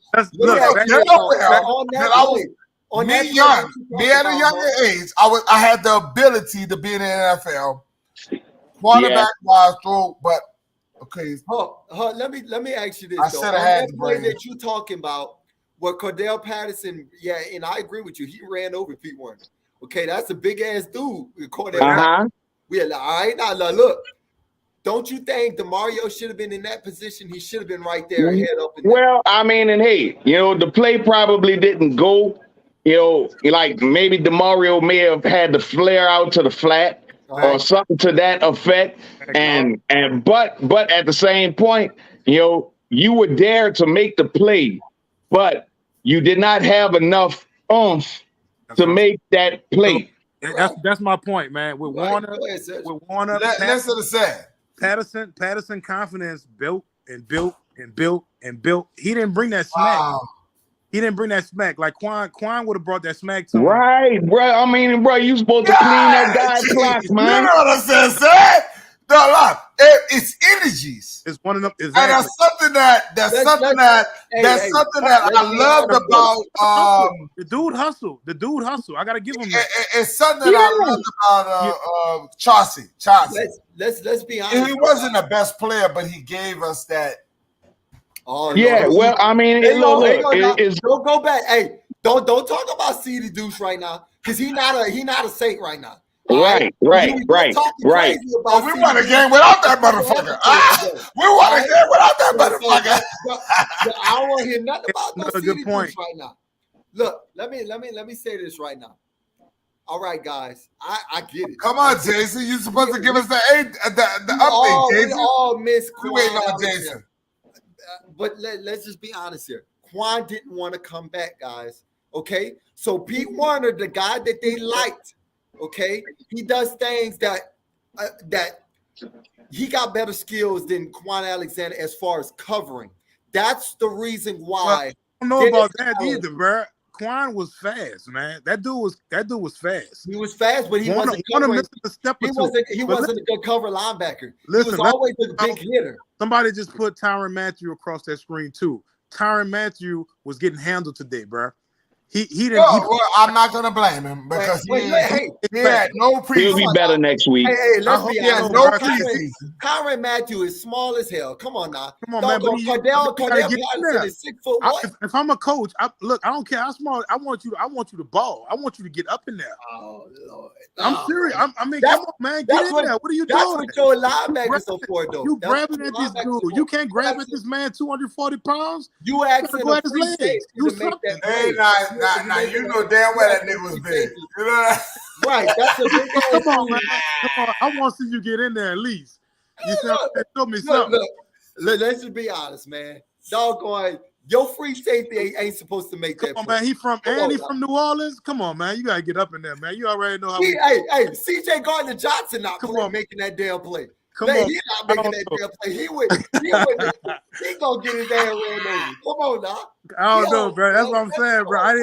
Me at a younger age, I had the ability to be in the NFL. Quarterback wise throw, but okay. Let me ask you this. I said I had the brain that you talking about. What Cordell Patterson? Yeah, and I agree with you. He ran over Pete Werner. Okay, that's a big ass dude. Cordell. Yeah, all right. Now look. Don't you think DeMario should have been in that position? He should have been right there, head up. Well, I mean, and hey, you know, the play probably didn't go. You know, like maybe DeMario may have had to flare out to the flat or something to that effect. But at the same point, you know, you were there to make the play, but you did not have enough oomph to make that play. That's my point, man. With Warner, listen to say. Patterson confidence built. He didn't bring that smack. Wow. He didn't bring that smack. Like Quan would have brought that smack to him. Right, bro. I mean, bro, you supposed to clean that guy's clock, man. You know what I'm saying, sir? No, it's energies. It's one of them. Exactly. And that's something that I loved about the dude hustle. I gotta give him that. It's something that I loved about Chauncey. Let's be honest. He wasn't the best player, but he gave us that. Oh yeah, well, I mean, don't go back. Hey, don't talk about CD Deuce right now because he's not a Saint right now. Right. Oh, we won a game without that motherfucker. We won a game without that motherfucker. I don't want to hear nothing about no CD point right now. Look, let me say this right now. All right, guys, I get it. Come on, Jason. You're supposed to give us the update, Jason. We all miss Quan. We waiting on Jason. But let's just be honest here. Quan didn't want to come back, guys. Okay, so Pete Werner, the guy that they liked. Okay, he does things that he got better skills than Quan Alexander as far as covering. That's the reason why. I don't know about that either, bro. Quan was fast, man. That dude was fast. He was fast, but he wasn't a good cover linebacker. Listen, he was always a big hitter. Somebody just put Tyrann Mathieu across that screen too. Tyrann Mathieu was getting handled today, bro. He didn't. Well, I'm not gonna blame him because he had no preseason. He'll be better next week. Hey, let's be honest. No preseason. Tyrann Mathieu is small as hell. Come on now. Come on, man. Cardell Patterson is 6'1". If I'm a coach, I don't care how small. I want you to ball. I want you to get up in there. Oh Lord. I'm serious. I mean, come on, man. Get in there. What are you doing? That's what your linebackers are for, though. You grabbing at this dude. You can't grab at this man 240 pounds. You asking go at his free legs. safety Do to make that Hey, nah, you know damn well that nigga was big. You know that? Right, that's a big Come on, man. Come on. I want to see you get in there at least. You show me something. Look, let's just be honest, man. Doggone, your free safety ain't supposed to make that. Come on, man. He from New Orleans. Come on, man. You gotta get up in there, man. You already know how. Hey, CJ Gardner-Johnson not making that damn play. He's not making that damn play. He gonna get his ass ran over. Come on now. I don't know, bro. That's what I'm saying, bro. I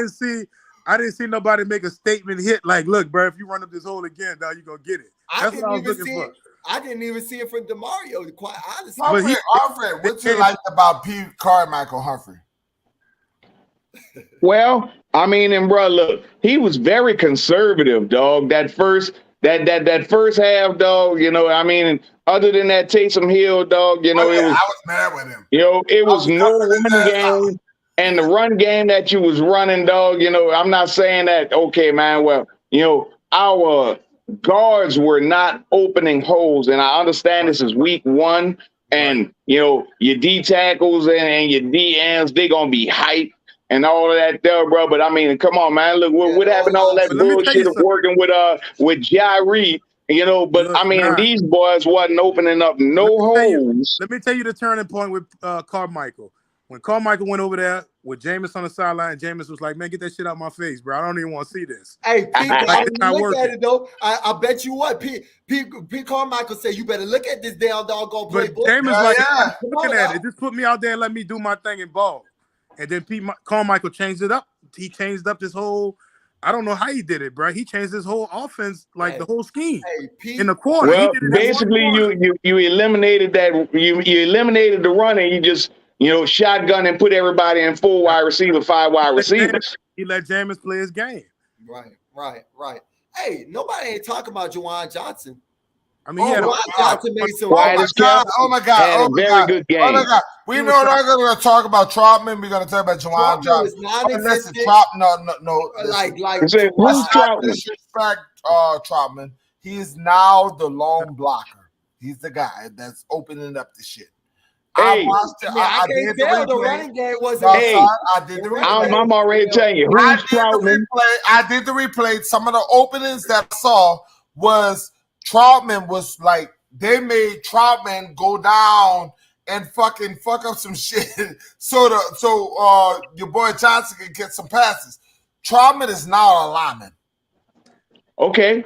didn't see nobody make a statement hit like, look, bro, if you run up this hole again, dog, you gonna get it. That's what I was looking for. I didn't even see it from DeMario, quite honestly. Alfred, what you liked about P. Carmichael Humphrey? Well, I mean, and bro, look, he was very conservative, dog. That first half, dog. You know, I mean, other than that Taysom Hill, dog. You know, I was mad with him. You know, it was no run game, and the run game that you was running, dog. You know, I'm not saying that. Okay, man. Well, you know, our guards were not opening holes, and I understand this is week 1, and you know, your D tackles and your D ends, they gonna be hyped and all of that there, bro. But I mean, come on, man. Look, what happened to all that bullshit of working with Jairi, you know? But I mean, these boys wasn't opening up no holes. Let me tell you the turning point with Carmichael. When Carmichael went over there with Jameis on the sideline, Jameis was like, man, get that shit out my face, bro. I don't even want to see this. Hey, Pete, look at it, though. I bet you what, Pete Carmichael said, you better look at this damn doggone playbook. But Jameis looking at it. Just put me out there and let me do my thing and ball. And then Carmichael changed it up. He changed up this whole, I don't know how he did it, bro. He changed his whole offense, like the whole scheme in the quarter. Well, basically, you eliminated that. You eliminated the run, and you just, you know, shotgun and put everybody in 4 wide receiver, 5 wide receivers. He let Jameis play his game. Right. Hey, nobody ain't talking about Juwan Johnson. I mean, Johnson made some. Oh my God! Very good game. Oh my God! We know we're not going to talk about Troutman. We're going to talk about Juwan Johnson. Listen, no. Who's Troutman? Disrespect Troutman. He is now the lone blocker. He's the guy that's opening up the shit. Hey, I watched it. I can't tell the running game wasn't. I did the replay. I'm already telling you. Who's Troutman? I did the replay. Some of the openings that I saw was Troutman was like, they made Troutman go down and fucking fuck up some shit so your boy Johnson can get some passes. Troutman is now a lineman. Okay,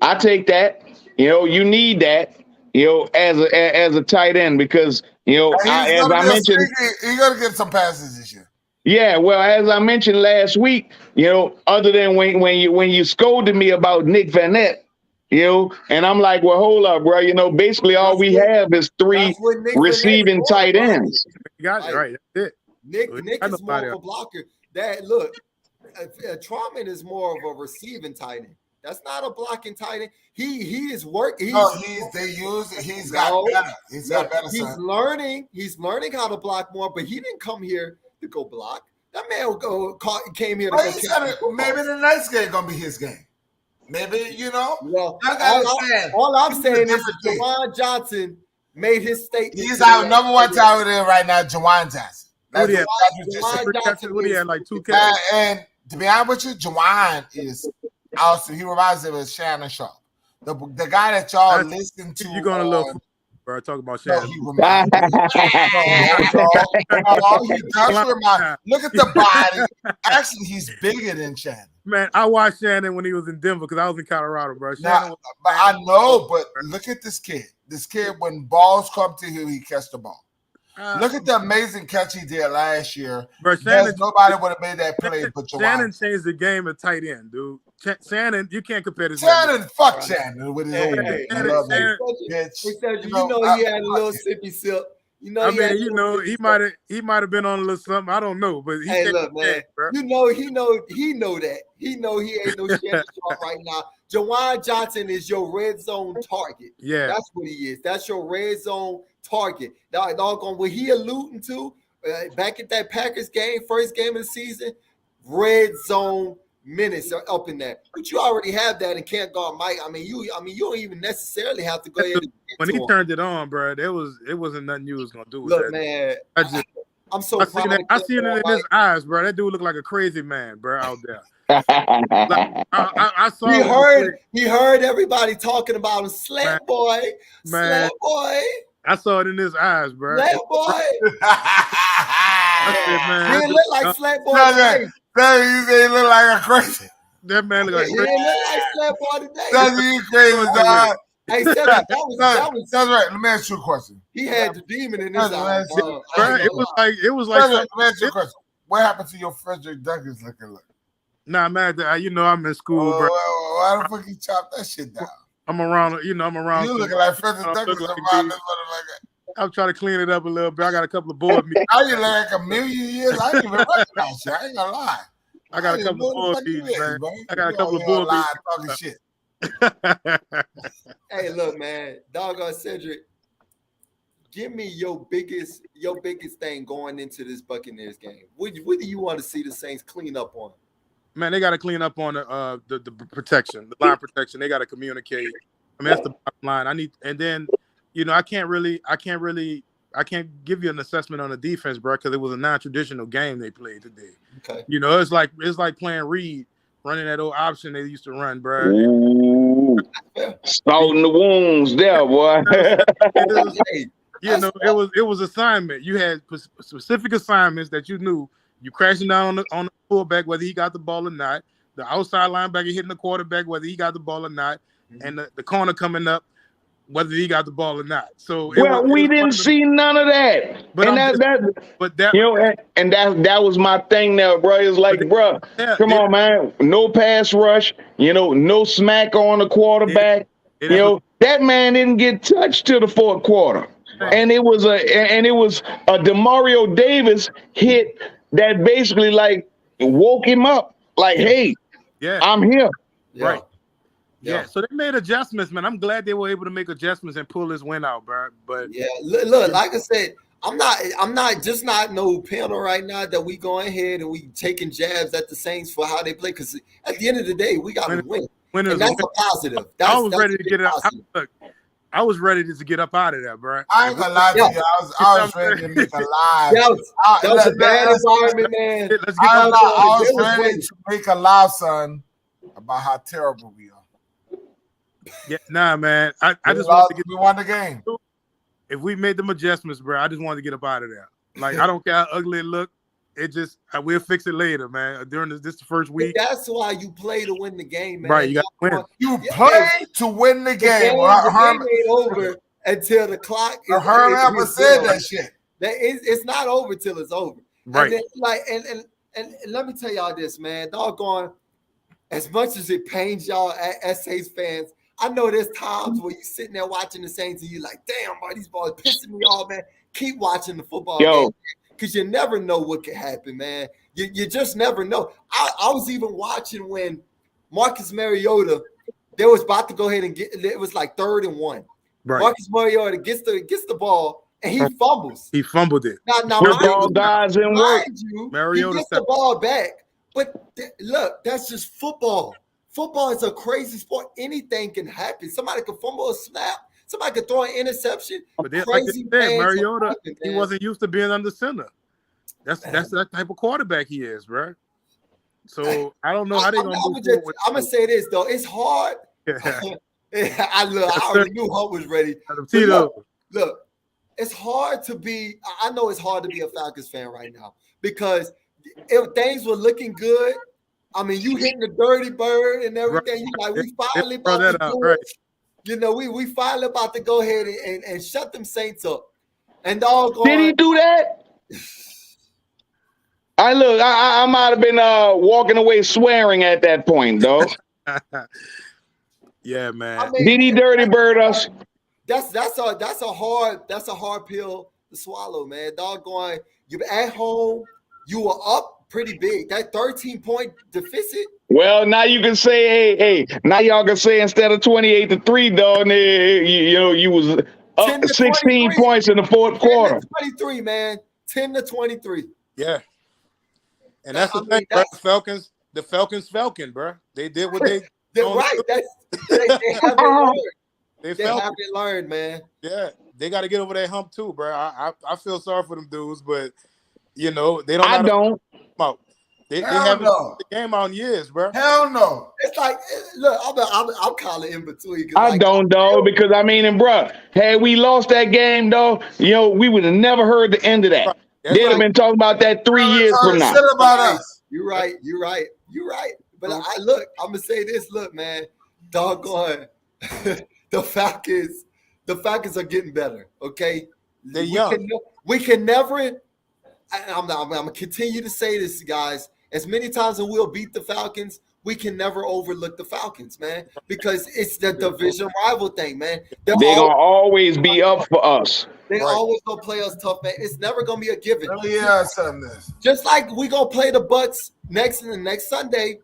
I take that. You know, you need that. You know, as a tight end, because you know, as I mentioned, he's gonna get some passes this year. Yeah, well, as I mentioned last week, you know, other than when you scolded me about Nick Vanette. You know, and I'm like, well, hold up, bro. You know, basically all we have is 3 receiving tight ends. You got it right. That's it. Nick is more of a blocker. Look, Troutman is more of a receiving tight end. That's not a blocking tight end. He is working. He's got better. He's got better. He's learning. He's learning how to block more, but he didn't come here to go block. That man came here to go. Maybe the next game gonna be his game. Maybe, you know. Well, all I'm saying is that Juwan Johnson made his statement. He's our number 1 talent there right now, Juwan Johnson. What he had, like 2 catches. And to be honest with you, Juwan is awesome. He reminds me of Shannon Sharp. The guy that y'all listen to. You're going to love bro. Talk about Shannon. Look at the body. Actually, he's bigger than Shannon. Man, I watched Shannon when he was in Denver because I was in Colorado, bro. But look at this kid. This kid, when balls come to him, he catch the ball. Look at the amazing catch he did last year. Bro, Shannon, nobody would have made that play but Juwan. Shannon changed the game at tight end, dude. Shannon, you can't compare this. Shannon with his old he said, you know, he had a little sippy sip. You know, I mean, you know, he might have been on a little something. I don't know, but he hey, came look, man. game, bro. You know, he know that. He know he ain't no shit right now. Jawan Johnson is your red zone target. Yeah, that's what he is. That's your red zone target. Now, doggone, what he alluding to back at that Packers game, first game of the season, red zone minutes are up in there. But you already have that and can't guard Mike. I mean, you don't even necessarily have to go ahead and when he turned it on, bro, it wasn't nothing you was gonna do with look, that. Man, I'm so proud. I seen it in his eyes, bro. That dude looked like a crazy man, bro, out there. Like, I saw. He heard everybody talking about him. Slant boy. I saw it in his eyes, bro. Slant boy. Man, he didn't look like Slant boy. You say he look like a crazy. That man look like he didn't look like Slant boy today. That's you crazy, dog. Hey, that was that's right. Let me ask you a question. He had the demon in his eyes. It was like. Let me ask you a question. What happened to your Frederick Douglass looking like? Nah, man, you know I'm in school, bro. Why the fuck you chop that shit down? I'm around. You looking like Frederick Douglass around this motherfucker. I'm trying to clean it up a little bit. I got a couple of board meetings. I you like a million years. I didn't even recognize you. I ain't gonna lie. I got a couple of board meetings, man. I got a couple of board meetings. Talking shit. Hey, look, man, doggone Cedric, give me your biggest thing going into this Buccaneers game. What do you want to see the Saints clean up on? Man, they got to clean up on the protection, the line protection. They got to communicate. I mean, that's the bottom line. And then, I can't give you an assessment on the defense, bro, because it was a non-traditional game they played today. Okay. It's like playing Reed, running that old option they used to run, bro. Ooh, salting the wounds there, boy. It was assignment. You had specific assignments that you knew. You crashing down on the fullback, whether he got the ball or not. The outside linebacker hitting the quarterback, whether he got the ball or not. Mm-hmm. And the corner coming up, whether he got the ball or not. So we didn't see none of that. But that was my thing there, bro. It's like, bro, come on, man. No pass rush. No smack on the quarterback. That man didn't get touched till the fourth quarter. Right. And it was a Demario Davis hit that basically like woke him up. Like, hey, I'm here. Yeah. Right. Yeah, so they made adjustments, man. I'm glad they were able to make adjustments and pull this win out, bro. But look, like I said, I'm not no panel right now that we going ahead and we taking jabs at the Saints for how they play. Because at the end of the day, we got to win. And that's a positive. I was ready to get it. I was ready to get up out of there, bro. I ain't gonna lie to you. I was ready to make a live. That was a bad environment, man. I was ready to make a live, son, about how terrible we are. Yeah, nah, man. I just we won the game. If we made them adjustments, bro, I just wanted to get up out of there. Like, I don't care how ugly it look. It just we'll fix it later, man. During this the first week. That's why you play to win the game, man. Right, you got to win. You play to win the game. The game ain't over until the clock. Herman said that shit. It's not over till it's over. Right. And let me tell y'all this, man. Doggone, as much as it pains y'all as Saints fans, I know there's times where you sitting there watching the Saints and you're like, damn, bro, these balls pissing me off, man. Keep watching the football game. Because you never know what could happen, man. You just never know. I was even watching when Marcus Mariota, they was about to go ahead and get it was like 3rd and 1. Right. Marcus Mariota gets the ball and he fumbles. He fumbled it. Now guys in work. Mariota he gets the ball back. But look, that's just football. Football is a crazy sport. Anything can happen. Somebody can fumble a snap. Somebody could throw an interception. But then, like you said, Mariota, he wasn't used to being under center. That's that type of quarterback he is, bro. So I don't know how they're gonna move forward. I'm gonna say this though, it's hard. I already knew Hunt was ready. Look, it's hard to be. I know it's hard to be a Falcons fan right now because if things were looking good, I mean, you hitting the dirty bird and everything. You like we finally about to do it. We finally about to go ahead and shut them Saints up. And did he do that? I might have been walking away swearing at that point, though. Yeah, man. Did he dirty bird us? That's a hard pill to swallow, man. Doggone, you at home, you were up pretty big. That 13-point deficit. Well, now you can say, hey, now y'all can say instead of 28-3, dog, you was up 16 points in the fourth quarter. 10-23, man. 10-23. Yeah. And that's the thing, bro. The Falcons, bro. They did what they. They're right. They haven't learned. They haven't learned, man. Yeah, they got to get over that hump too, bro. I feel sorry for them dudes, but they don't. I don't. They haven't the game on years, bro. Hell no. It's like, look, I'm calling in between. I don't, dog, because and bro, had we lost that game, though, we would have never heard the end of that. They'd have been talking about that 3 years from now. About us. You're right. But I'm gonna say this. Look, man, doggone, the Falcons are getting better. Okay, they're young. We can never. I'm gonna continue to say this, guys. As many times as we'll beat the Falcons, we can never overlook the Falcons, man, because it's the division rival thing, man. They're gonna always be up for us. They always gonna play us tough, man. It's never gonna be a given. Something. Just like we gonna play the Bucks next Sunday,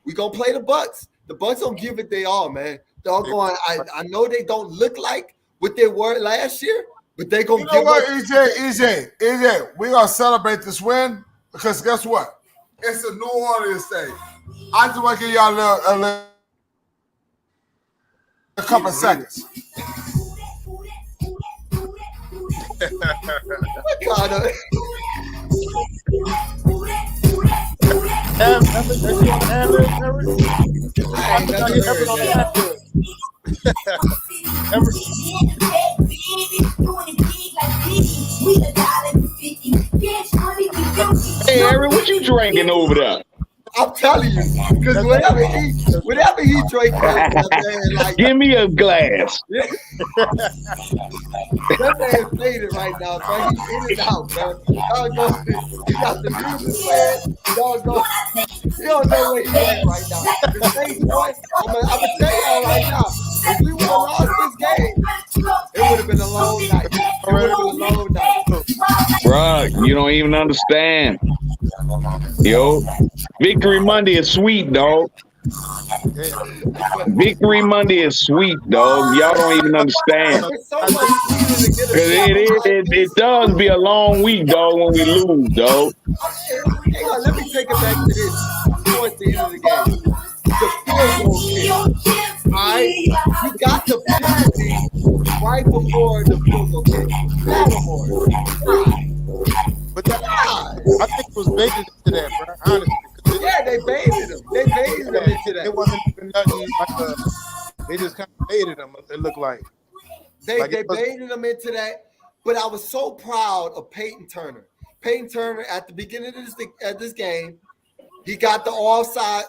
we gonna play the Bucks. The Bucks don't give it they all, man. Doggone, I know they don't look like what they were last year, but they gonna give what, EJ, we gonna celebrate this win because guess what? It's a New Orleans thing. I just want to give y'all a couple of seconds. Hey, Aaron, what you drinking over there? I'm telling you, because whatever he drinks, like, give me a glass. That man faded right now, bro. He's in and out, bro. Doggone, he got the music playing. Doggone, he don't know where he's at right now. The same point, I'm gonna tell y'all right now, if we would have lost this game, it would have been a long night. It would have been a long night. Bruh, you don't even understand. Yo, Victory Monday is sweet, dog. Victory Monday is sweet, dog. Y'all don't even understand. It does be a long week, dog, when we lose, dog. Hang on, let me take it back to this towards the end of the game. The field goal kick. All right? You got the penalty right before the field goal kick. Baltimore. But I think it was baited into that, bro. Honestly. Yeah, they baited him. They baited him into that. It wasn't even nothing like they just kind of baited him. It looked like they baited him into that. But I was so proud of Peyton Turner. Peyton Turner at the beginning of this game, he got the onside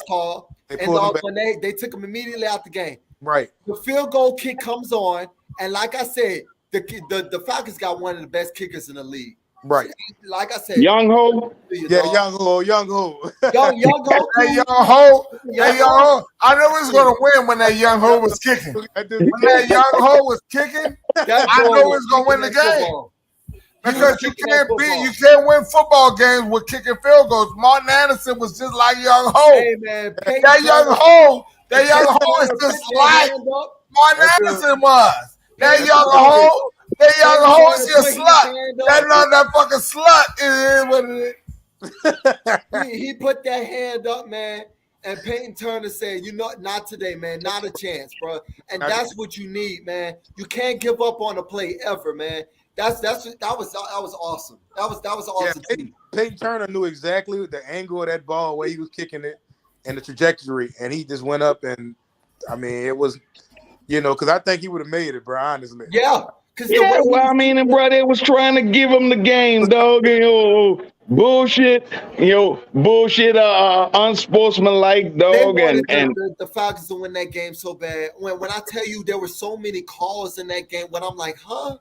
call, and they took him immediately out the game. Right. The field goal kick comes on, and like I said, the Falcons got one of the best kickers in the league. Right. Like I said, Young Ho. Yeah, Young Ho. Young Ho. Hey, Young Ho. I knew he was going to win when that Young Ho was kicking. When that Young Ho was kicking, I knew he was going to win the game. Because you can't win football games with kicking field goals. Martin Anderson was just like Young Ho. Hey, man, that Young Ho is just like Martin Anderson was. That Young Ho. That Young Ho is your slut. That fucking slut is what it is. He put that hand up, man, and Peyton Turner said, not today, man. Not a chance, bro. And that's what you need, man. You can't give up on a play ever, man. That was awesome. That was awesome. Yeah, Peyton Turner knew exactly the angle of that ball, where he was kicking it, and the trajectory, and he just went up, and I mean, it was, because I think he would have made it, bro, honestly. Yeah. Yeah, bro, they was trying to give him the game, dog. Bullshit, unsportsmanlike, dog. And the Falcons to win that game so bad. When I tell you there were so many calls in that game, when I'm like, huh?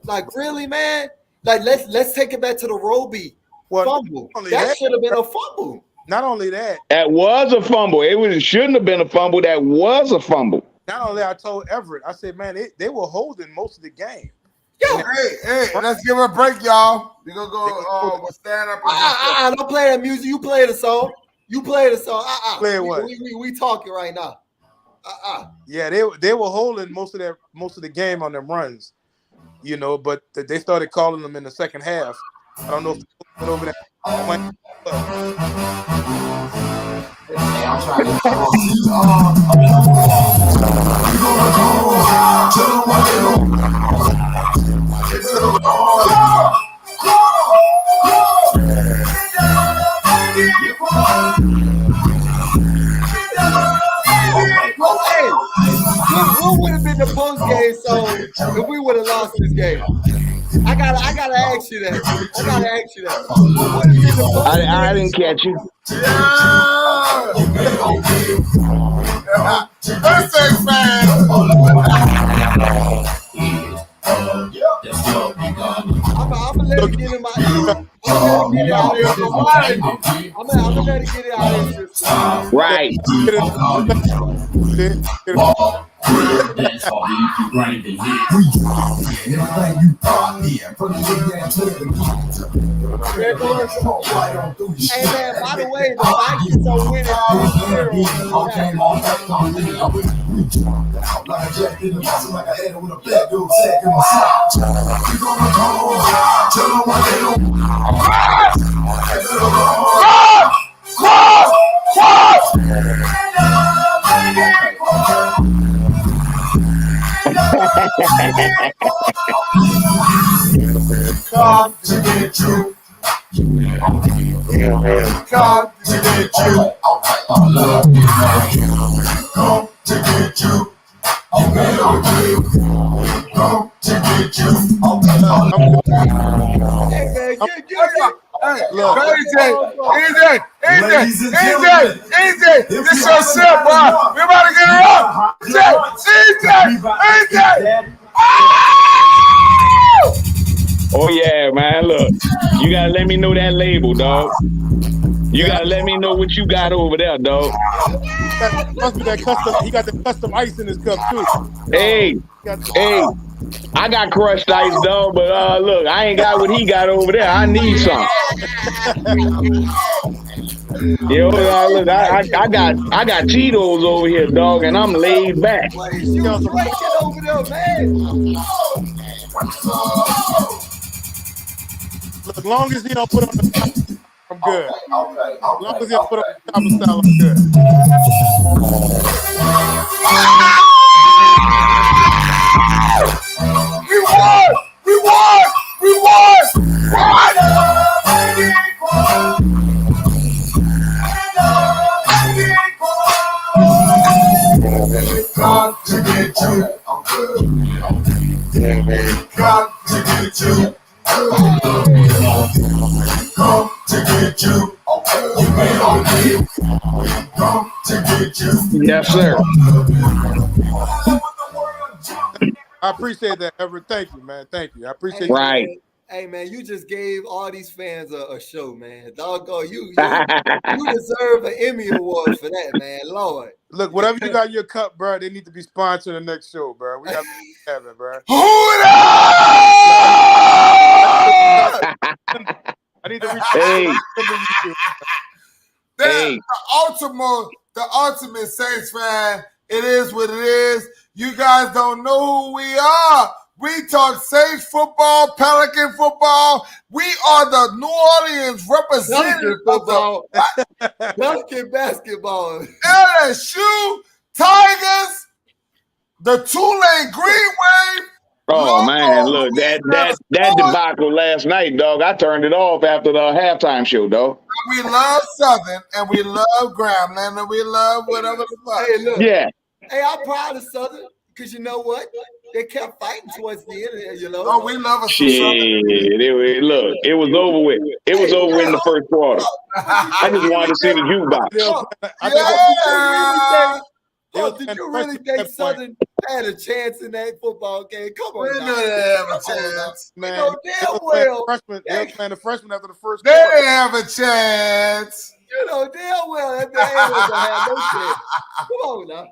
Like, really, man? Like, let's take it back to the Roby fumble. That should have been a fumble. Not only that. That was a fumble. It shouldn't have been a fumble. That was a fumble. Not only I told Everett, I said, man, they were holding most of the game. Yo, hey, let's give her a break, y'all. We're gonna go with stand up. Don't play that music. You play the song. You play the song. Play what? We talking right now. Yeah, they were holding most of the game on them runs, you know, but they started calling them in the second half. I don't know if they went over that. I'm trying to What would have been the post game song if we would have lost this game? I gotta ask you that. What would have been the post-game I didn't catch you. Birthday fan. I'm gonna let it get in my. I'm gonna let it get it out of your system. Right. Hey man, by the way, the Vikings are winning 3-0. Come to get you. Come to get you. Come to get you. Come to get you. Hey man, Look, easy. This your shit, bro. We about to get it up. Easy. Oh yeah, man. Look, you gotta let me know that label, dog. You gotta let me know what you got over there, dog. Must be that custom. He got the custom ice in his cup too. Hey, I got crushed ice, dog, but look, I ain't got what he got over there. I need some. Yo, look, I got Cheetos over here, dog, and I'm laid back. You over there, man. Look, as long as he don't put on the top, I'm good. As long as he don't put on the top of style, I'm good. We won! Got to get you. Got to get you. Come to get you. Come to get you. Yes, sir. I appreciate that, Everett. Thank you, man. Thank you. I appreciate you. Right. Hey man, you just gave all these fans a show, man. Doggone you deserve an Emmy Award for that, man. Lord. Look, whatever you got in your cup, bro, they need to be sponsoring the next show, bro. We got to have it, bro. I need to reach. Hey. The ultimate Saints fan. It is what it is. You guys don't know who we are. We talk Saints football, Pelican football. We are the New Orleans representative football. Pelican basketball. LSU, Tigers, the Tulane Green Wave. Oh man, look, that debacle last night, dog. I turned it off after the halftime show, dog. We love Southern and we love Grambling and we love whatever the fuck. Hey, look. Yeah. Hey, I'm proud of Southern because you know what? They kept fighting towards the end, you know. Oh, we love us. Shit, look, it was over with. It was over in the first quarter. I just wanted to see the jukebox. Did you really think Southern had a chance in that football game? Come on, we know they have a chance, man. They were playing the freshman after the first They quarter. didn't have a chance. You know damn well that they ain't gonna have no chance. Come on now.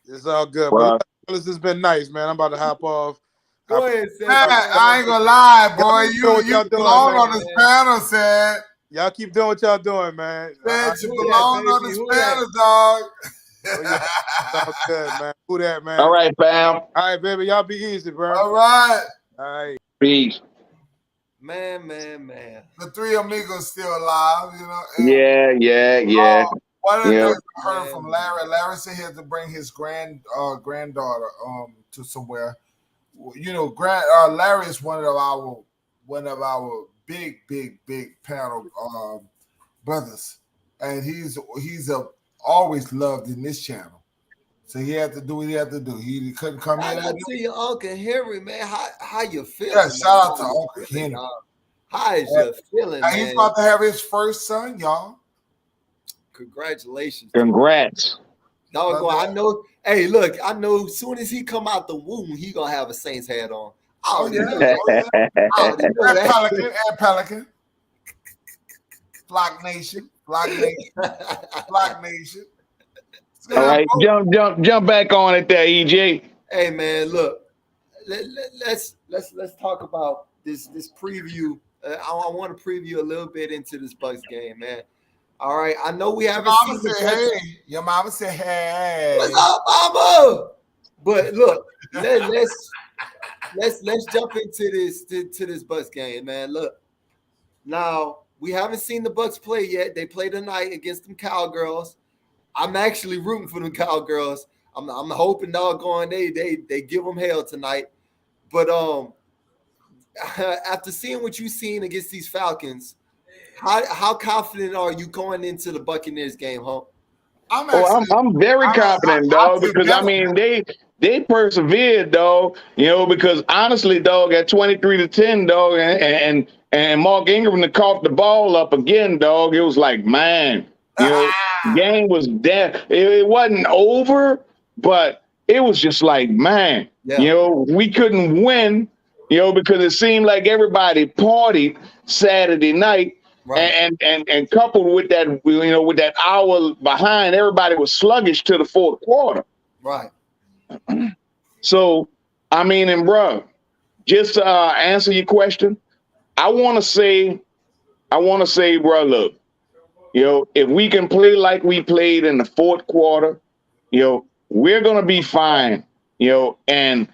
It's all good, Well, but this has been nice, man. I'm about to hop off. Go ahead, Seth. Man, I ain't gonna lie, boy. You belong on this panel, Sad. Y'all keep doing what y'all doing, man. Sad, you belong on this panel, dog. Sounds good, man. Who that, man? All right, fam. All right, baby. Y'all be easy, bro. All right. All right. Peace. Man. The three amigos still alive, you know. And, Yeah. one of the things I heard from Larry. Larry said he had to bring his granddaughter to somewhere. You know, Larry is one of our big panel brothers, and he's always loved in this channel. So he had to do what he had to do. He couldn't come in. Shout out to your Uncle Henry, man. How you feeling? Yeah, shout out to Uncle Henry. How is you feeling, man? He's about to have his first son, y'all. Congratulations. Congrats. Doggone, I know. Hey, look, I know as soon as he come out the womb, he gonna have a Saints hat on. Pelican. Flock Nation. All right, jump back on it there, EJ. Hey man, look, let's talk about this preview. I want to preview a little bit into this Bucs game, man. All right, I know we haven't seen the Bucs. Your mama said, "Hey, what's up, mama?" But look, let's jump into this Bucs game, man. Look, now we haven't seen the Bucs play yet. They play tonight against them Cowgirls. I'm actually rooting for them Cowgirls. I'm hoping doggone they give them hell tonight. But after seeing what you've seen against these Falcons, how confident are you going into the Buccaneers game, huh? I'm very confident, dog, because I mean they persevered, dog. You know, because honestly, dog, at 23-10, dog, and Mark Ingram to cough the ball up again, dog. It was like, man, you know, game was dead. It wasn't over, but it was just like, man, you know, we couldn't win, you know, because it seemed like everybody partied Saturday night. Right. And coupled with that, you know, with that hour behind, everybody was sluggish to the fourth quarter. Right. So, I mean, and bro, just to answer your question, I want to say, bro, look, you know, if we can play like we played in the fourth quarter, you know, we're gonna be fine. You know, and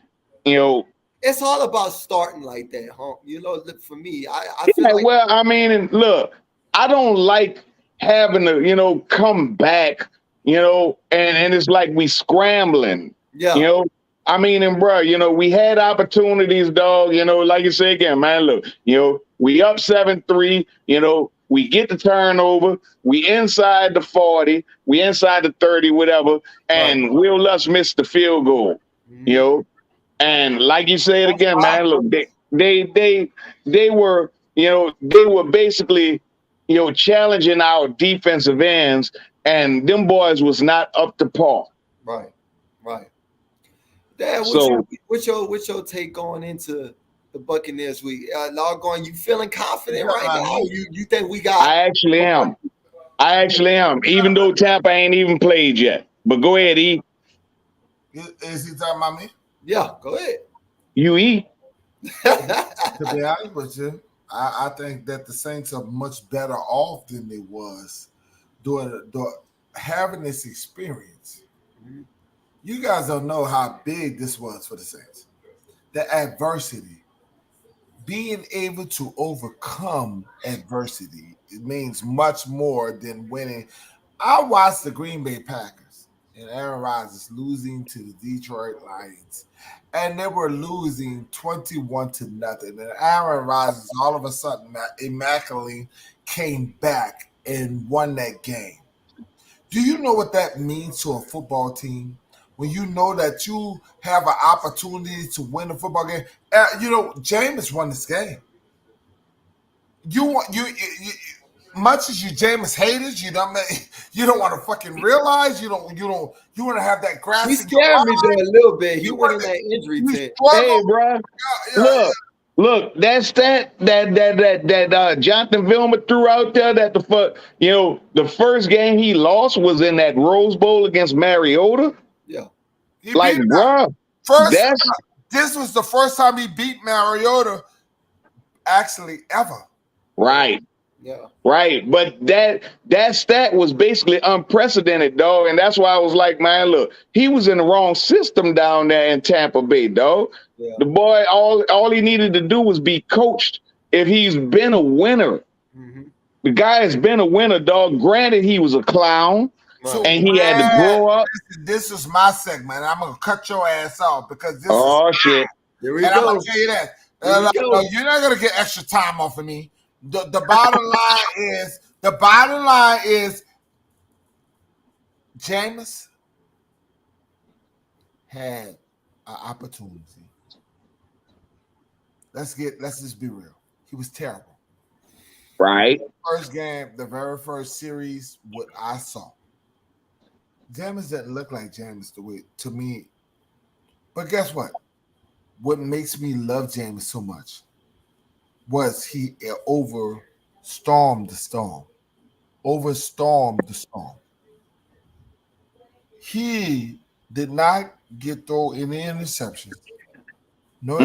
you know. It's all about starting like that, huh? You know, for me, I feel like. Well, I mean, and look, I don't like having to, you know, come back, you know, and it's like we scrambling. Yeah. You know, I mean, and bro, you know, we had opportunities, dog. You know, like you say again, man. Look, you know, we up 7-3. You know, we get the turnover. We inside the 40. We inside the 30, whatever, and Will Lutz missed the field goal. Mm-hmm. You know. And like you said again, man, look, they were, you know, they were basically, you know, challenging our defensive ends, and them boys was not up to par. Right. Dad, what's your take going into the Buccaneers week? Doggone, you feeling confident right now? You think we got? I actually am. Even though Tampa ain't even played yet. But go ahead, E. Is he talking about me? Yeah, go ahead. You eat. To be honest with you, I think that the Saints are much better off than they was having this experience. Mm-hmm. You guys don't know how big this was for the Saints. The adversity, being able to overcome adversity, it means much more than winning. I watched the Green Bay Packers and Aaron Rodgers losing to the Detroit Lions. And they were losing 21-0. And Aaron Rodgers all of a sudden immaculately came back and won that game. Do you know what that means to a football team? When you know that you have an opportunity to win a football game. You know, Jameis won this game. You much as you Jameis haters, you don't want to fucking realize, you want to have that grass. He scared me there a little bit. He went in that injury tent. Hey, bro, look, that's that Jonathan Vilma threw out there. That the first game he lost was in that Rose Bowl against Mariota. Yeah, like, bro, This was the first time he beat Mariota actually ever. Right. Yeah. Right. But that stat was basically unprecedented, dog. And that's why I was like, man, look, he was in the wrong system down there in Tampa Bay, dog. Yeah. The boy, all he needed to do was be coached if he's been a winner. Mm-hmm. The guy has been a winner, dog. Granted, he was a clown. So and he had to grow up. This is my segment. I'm gonna cut your ass off because this is shit. Here we and go. I'm gonna tell you that. You're not gonna get extra time off of me. The bottom line is Jameis had an opportunity. Let's just be real. He was terrible. Right. First game, the very first series, what I saw. Jameis doesn't look like Jameis the way to me. But guess what? What makes me love Jameis so much was he overstormed the storm. He did not get thrown any interceptions. No.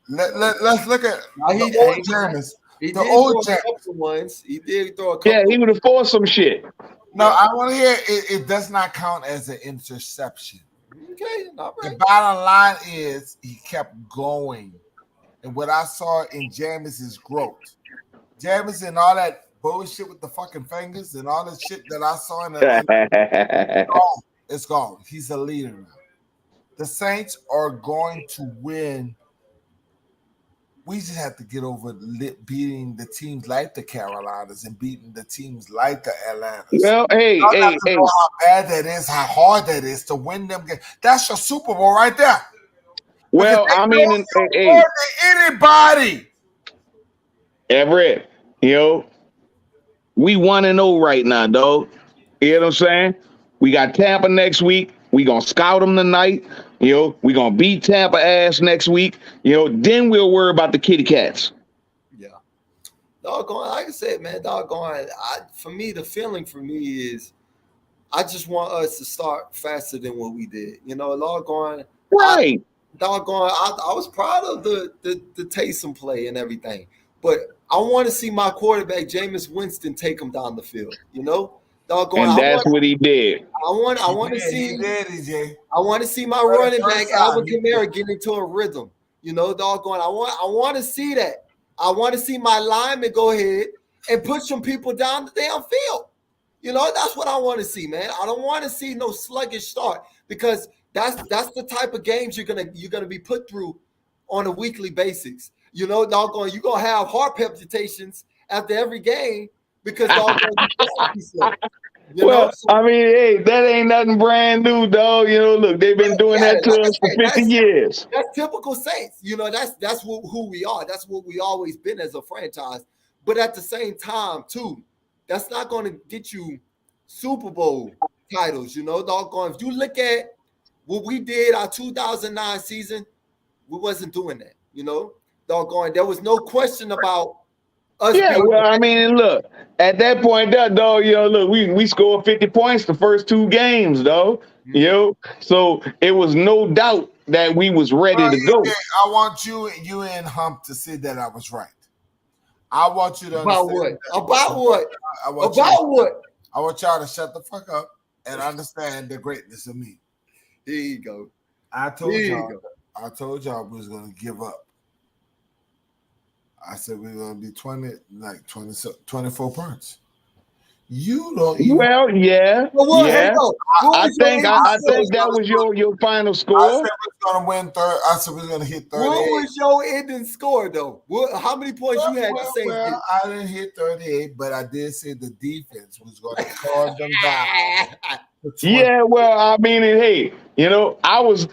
Let's look at the old Jameis. He The did old throw a Jameis. couple ones. He did throw a couple. Yeah, he would have forced some shit. No, I want to hear it does not count as an interception. Okay, all right. The bottom line is he kept going. And what I saw in Jameis' growth. Jameis and all that bullshit with the fucking fingers and all the shit that I saw it's gone. He's a leader now. The Saints are going to win. We just have to get over beating the teams like the Carolinas and beating the teams like the Atlantas. Well, hey. Know how bad that is, how hard that is to win them games. That's your Super Bowl right there. Well, I mean, anybody. Everett, we 1-0 right now, dog. You know what I'm saying? We got Tampa next week. We gonna scout them tonight. We gonna beat Tampa ass next week. Then we'll worry about the kitty cats. Yeah. Doggone, like I said, man, doggone. For me, the feeling for me is I just want us to start faster than what we did. Doggone. Right. Doggone, I was proud of the Taysom play and everything. But I want to see my quarterback, Jameis Winston, take him down the field. Doggone, and that's what he did. I want to see. I want to see my running back, Alvin Kamara, get into a rhythm. Doggone. I want to see that. I want to see my lineman go ahead and put some people down the damn field. That's what I want to see, man. I don't want to see no sluggish start because that's the type of games you're gonna be put through on a weekly basis. Doggone, you're gonna have heart palpitations after every game because doggone, I mean, hey, that ain't nothing brand new, dog. Look, they've been doing that to us for 50 years. That's typical Saints. That's who we are. That's what we always been as a franchise. But at the same time, too, that's not going to get you Super Bowl titles. Doggone. If you look at what we did our 2009 season, we wasn't doing that. Doggone. There was no question about us. Yeah, well, I mean, look, at that point, dog, look, we scored 50 points the first two games, though. So it was no doubt that we was ready to go. I want you and Hump to say that I was right. I want you to understand. About what? I want y'all to shut the fuck up and understand the greatness of me. There you go. I told y'all we was gonna give up. I said we were gonna be 24 points. You don't even. Well, yeah. Yeah. I think that was your final score. I said we was gonna win third. I said we was gonna hit 38. What was your ending score though? How many points you had to say? Well, I didn't hit 38, but I did say the defense was gonna calm them down. Yeah, well, I mean, hey, I was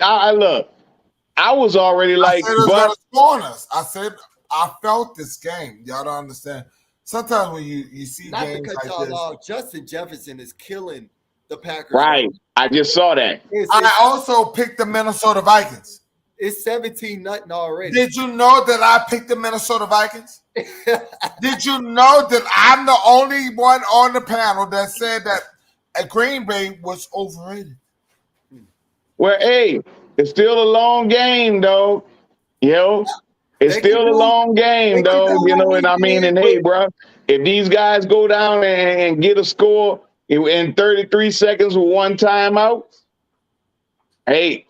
already like, I said it was gonna scorn us. I said I felt this game. Y'all don't understand. Sometimes when you see not games because like y'all this, Justin Jefferson is killing the Packers. Right. I just saw that. I also picked the Minnesota Vikings. It's 17-0 already. Did you know that I picked the Minnesota Vikings? Did you know that I'm the only one on the panel that said that Green Bay was overrated? Well, hey, It's still a long game, though. You know, it's They can still a do long game, they can do though. You what know, we and I mean, did, and but hey, bro, if these guys go down and get a score in 33 seconds with one timeout, hey,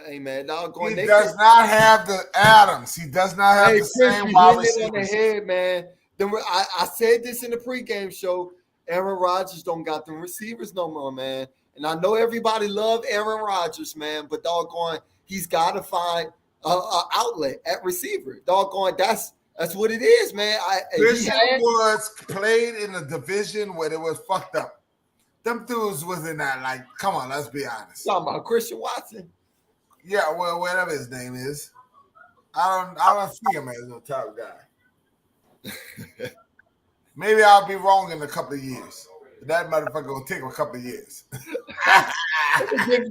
hey man, doggone He they does could. not have the Adams. He does not have Hey the Chris, same you wide hitting it on the receivers. head, man. I said this in the pregame show. Aaron Rodgers don't got them receivers no more, man. And I know everybody love Aaron Rodgers, man, but doggone, he's got to find a outlet at receiver. Doggone, that's what it is, man. Christian Woods played in a division where it was fucked up. Them dudes was in that, like, come on, let's be honest. Talking about Christian Watson. Yeah, well, whatever his name is. I don't see him as no top guy. Maybe I'll be wrong in a couple of years. That motherfucker will take a couple of years.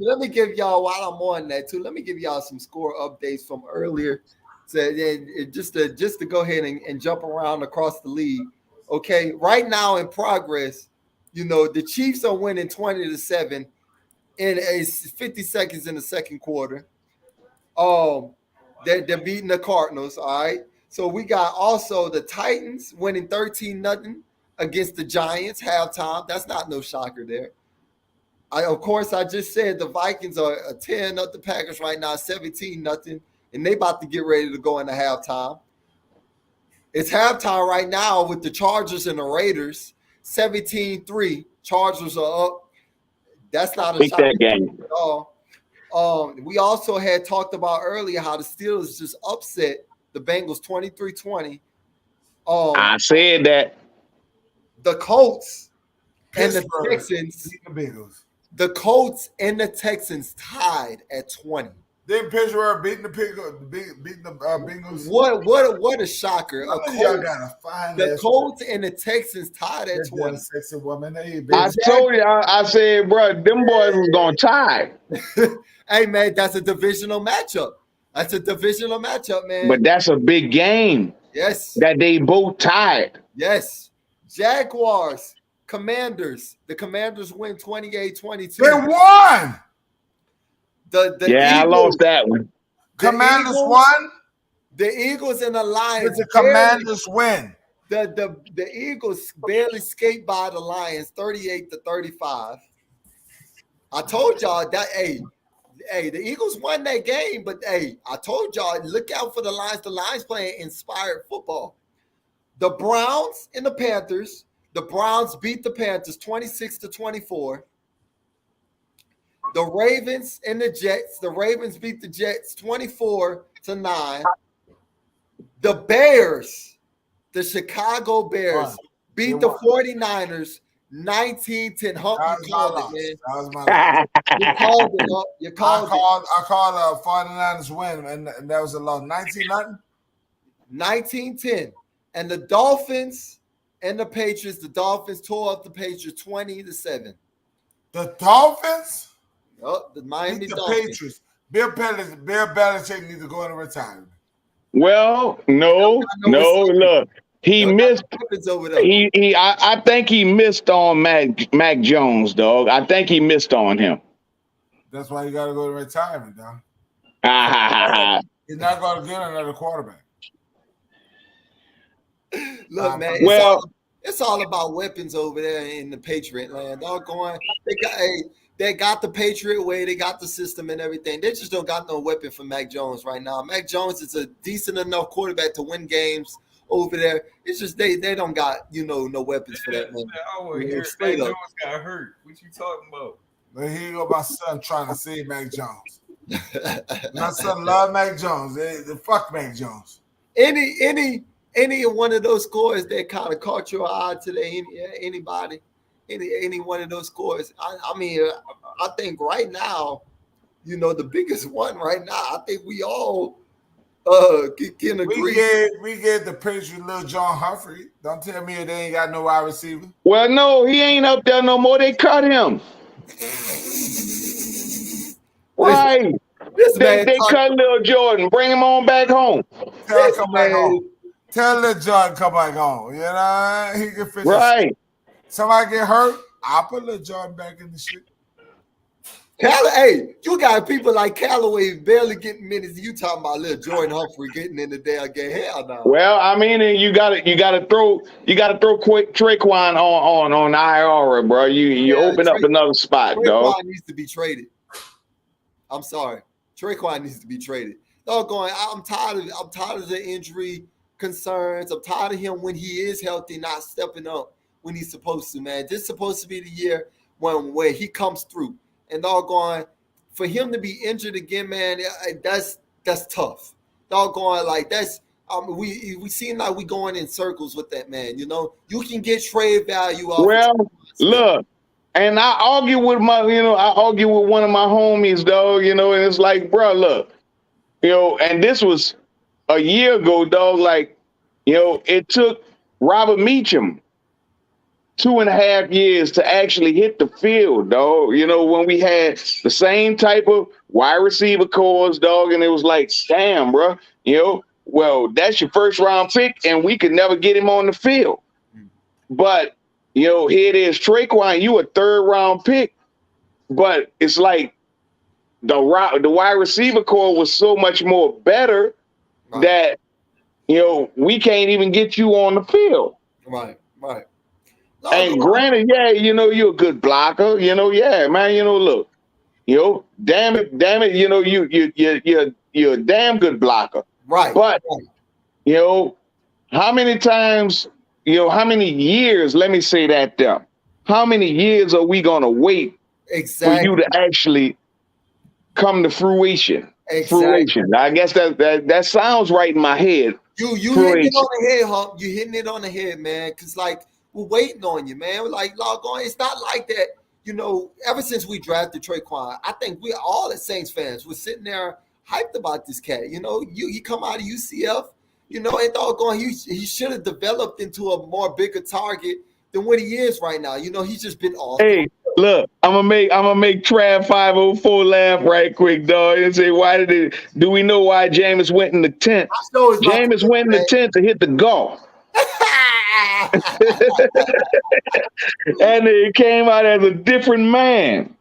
Let me give y'all, while I'm on that too, let me give y'all some score updates from earlier. So just to go ahead and jump around across the league. Okay, right now in progress, you know, the Chiefs are winning 20-7 in 50 seconds in the second quarter. They're beating the Cardinals. All right. So we got also the Titans winning 13-0 against the Giants halftime. That's not no shocker there. Of course, I just said the Vikings are tearing up the Packers right now, 17-0, and they about to get ready to go into halftime. It's halftime right now with the Chargers and the Raiders, 17-3. Chargers are up. That's not a pick shocker that game. at all. We also had talked about earlier how the Steelers just upset the Bengals 23-20. I said that. The Colts and the Pittsburgh Texans. beat the Bengals. The Colts and the Texans tied at 20. Then Pittsburgh beating the Bengals. What a shocker! Y'all gotta find The Colts and the Texans tied at 20. Sexy woman. Hey, I told you, I said, bro, them boys was gonna tie. Hey man, that's a divisional matchup. That's a divisional matchup, man. But that's a big game. Yes. That they both tied. Yes. Jaguars, Commanders. The Commanders win 28-22. They won. The I Eagles, lost that one. Commanders Eagles, won. The Eagles and the Lions. Did the Commanders win? The Eagles barely skate by the Lions 38-35. I told y'all that the Eagles won that game, but I told y'all, look out for the Lions. The Lions playing inspired football. The Browns and the Panthers. The Browns beat the Panthers 26-24. The Ravens and the Jets. The Ravens beat the Jets 24-9. The Bears, the Chicago Bears, beat the 49ers 19-10. Hump, you called it, man. That was my You called it, Hump. You called it. I called 49ers win, and that was a loss. 19-0? 19-10. And the Dolphins and the Patriots, the Dolphins tore up the Patriots 20-7. The Dolphins? Oh, the Miami the Dolphins. Patriots. Bill Belichick needs to go into retirement. Well, no, look. He missed. Over there. I think he missed on Mac Jones, dog. I think he missed on him. That's why you got to go to retirement, dog. He's not going to get another quarterback. Look, man. It's all about weapons over there in the Patriot land. Doggone, they got the Patriot way, they got the system and everything. They just don't got no weapon for Mac Jones right now. Mac Jones is a decent enough quarterback to win games over there. It's just they don't got no weapons for that, man. Mac Jones got hurt. What you talking about? But here you go, my son trying to save Mac Jones. My son love Mac Jones. Fuck Mac Jones. Any one of those scores that kind of caught your eye today? Anybody? Any one of those scores? I mean, I think right now, the biggest one right now. I think we all can agree. We gave the Patriots little John Humphrey. Don't tell me they ain't got no wide receiver. Well, no, he ain't up there no more. They cut him. Right. They cut little Jordan. Bring him on back home. Tell him come back home. Tell little Jordan come back home. He can finish. Right. Somebody get hurt, I'll put little Jordan back in the shit. Hey, you got people like Callaway barely getting minutes. You talking about little Jordan Humphrey getting in the damn game? Hell no. Well, I mean, and you gotta throw quick Traquan on IR, bro. You open up another spot, dog. Traquan needs to be traded. I'm sorry, Traquan needs to be traded. Doggone, I'm tired of the injury concerns. I'm tired of him when he is healthy, not stepping up when he's supposed to. Man, this is supposed to be the year when he comes through. And doggone, for him to be injured again, man, that's tough. Doggone, like that's we seem like we going in circles with that, man. You know, you can get trade value off. Well, look, and I argue with one of my homies, dog. You know, and it's like, bro, look, you know, and this was a year ago, dog. Like, you know, it took Robert Meacham 2.5 years to actually hit the field, dog. You know, when we had the same type of wide receiver cores, dog, and it was like, damn, bro, you know, well, that's your first round pick, and we could never get him on the field. But, you know, here it is, Traquan, you a 3rd round pick, but it's like the wide receiver core was so much more better that, you know, we can't even get you on the field. Right. And granted, yeah, you know, you're a good blocker, you know, yeah, man, you know, look, you know, damn it, you know, you're a damn good blocker. Right. But, you know, how many times, you know, how many years, let me say that there, how many years are we going to wait for you to actually come to fruition? Fruition. I guess that sounds right in my head. You hitting it on the head, Hump. You hitting it on the head, man. Because, like, we're waiting on you, man. We're like, doggone, it's not like that. You know, ever since we drafted Traquan, I think we all as Saints fans were sitting there hyped about this cat. You know, he come out of UCF, you know, and doggone, he should have developed into a more bigger target than what he is right now. You know, he's just been off. Hey, look, I'm gonna make Trav 504 laugh right quick, dog, and say, do we know why Jameis went in the 10th? Jameis went in the 10th to hit the golf. And it came out as a different man.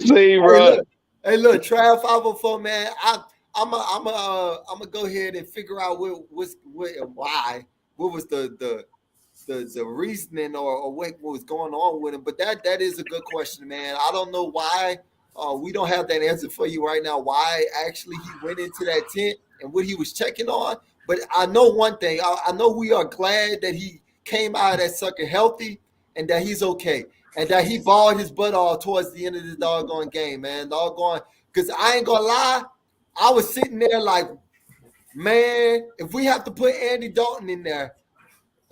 See, bro. Hey, look, Trav 504, man. I'm gonna go ahead and figure out why. What was the reasoning or what was going on with him? But that is a good question, man. I don't know why. We don't have that answer for you right now. Why actually he went into that tent and what he was checking on. But I know one thing. I know we are glad that he came out of that sucker healthy and that he's okay. And that he balled his butt off towards the end of the doggone game, man. Doggone. Because I ain't going to lie. I was sitting there like, man, if we have to put Andy Dalton in there,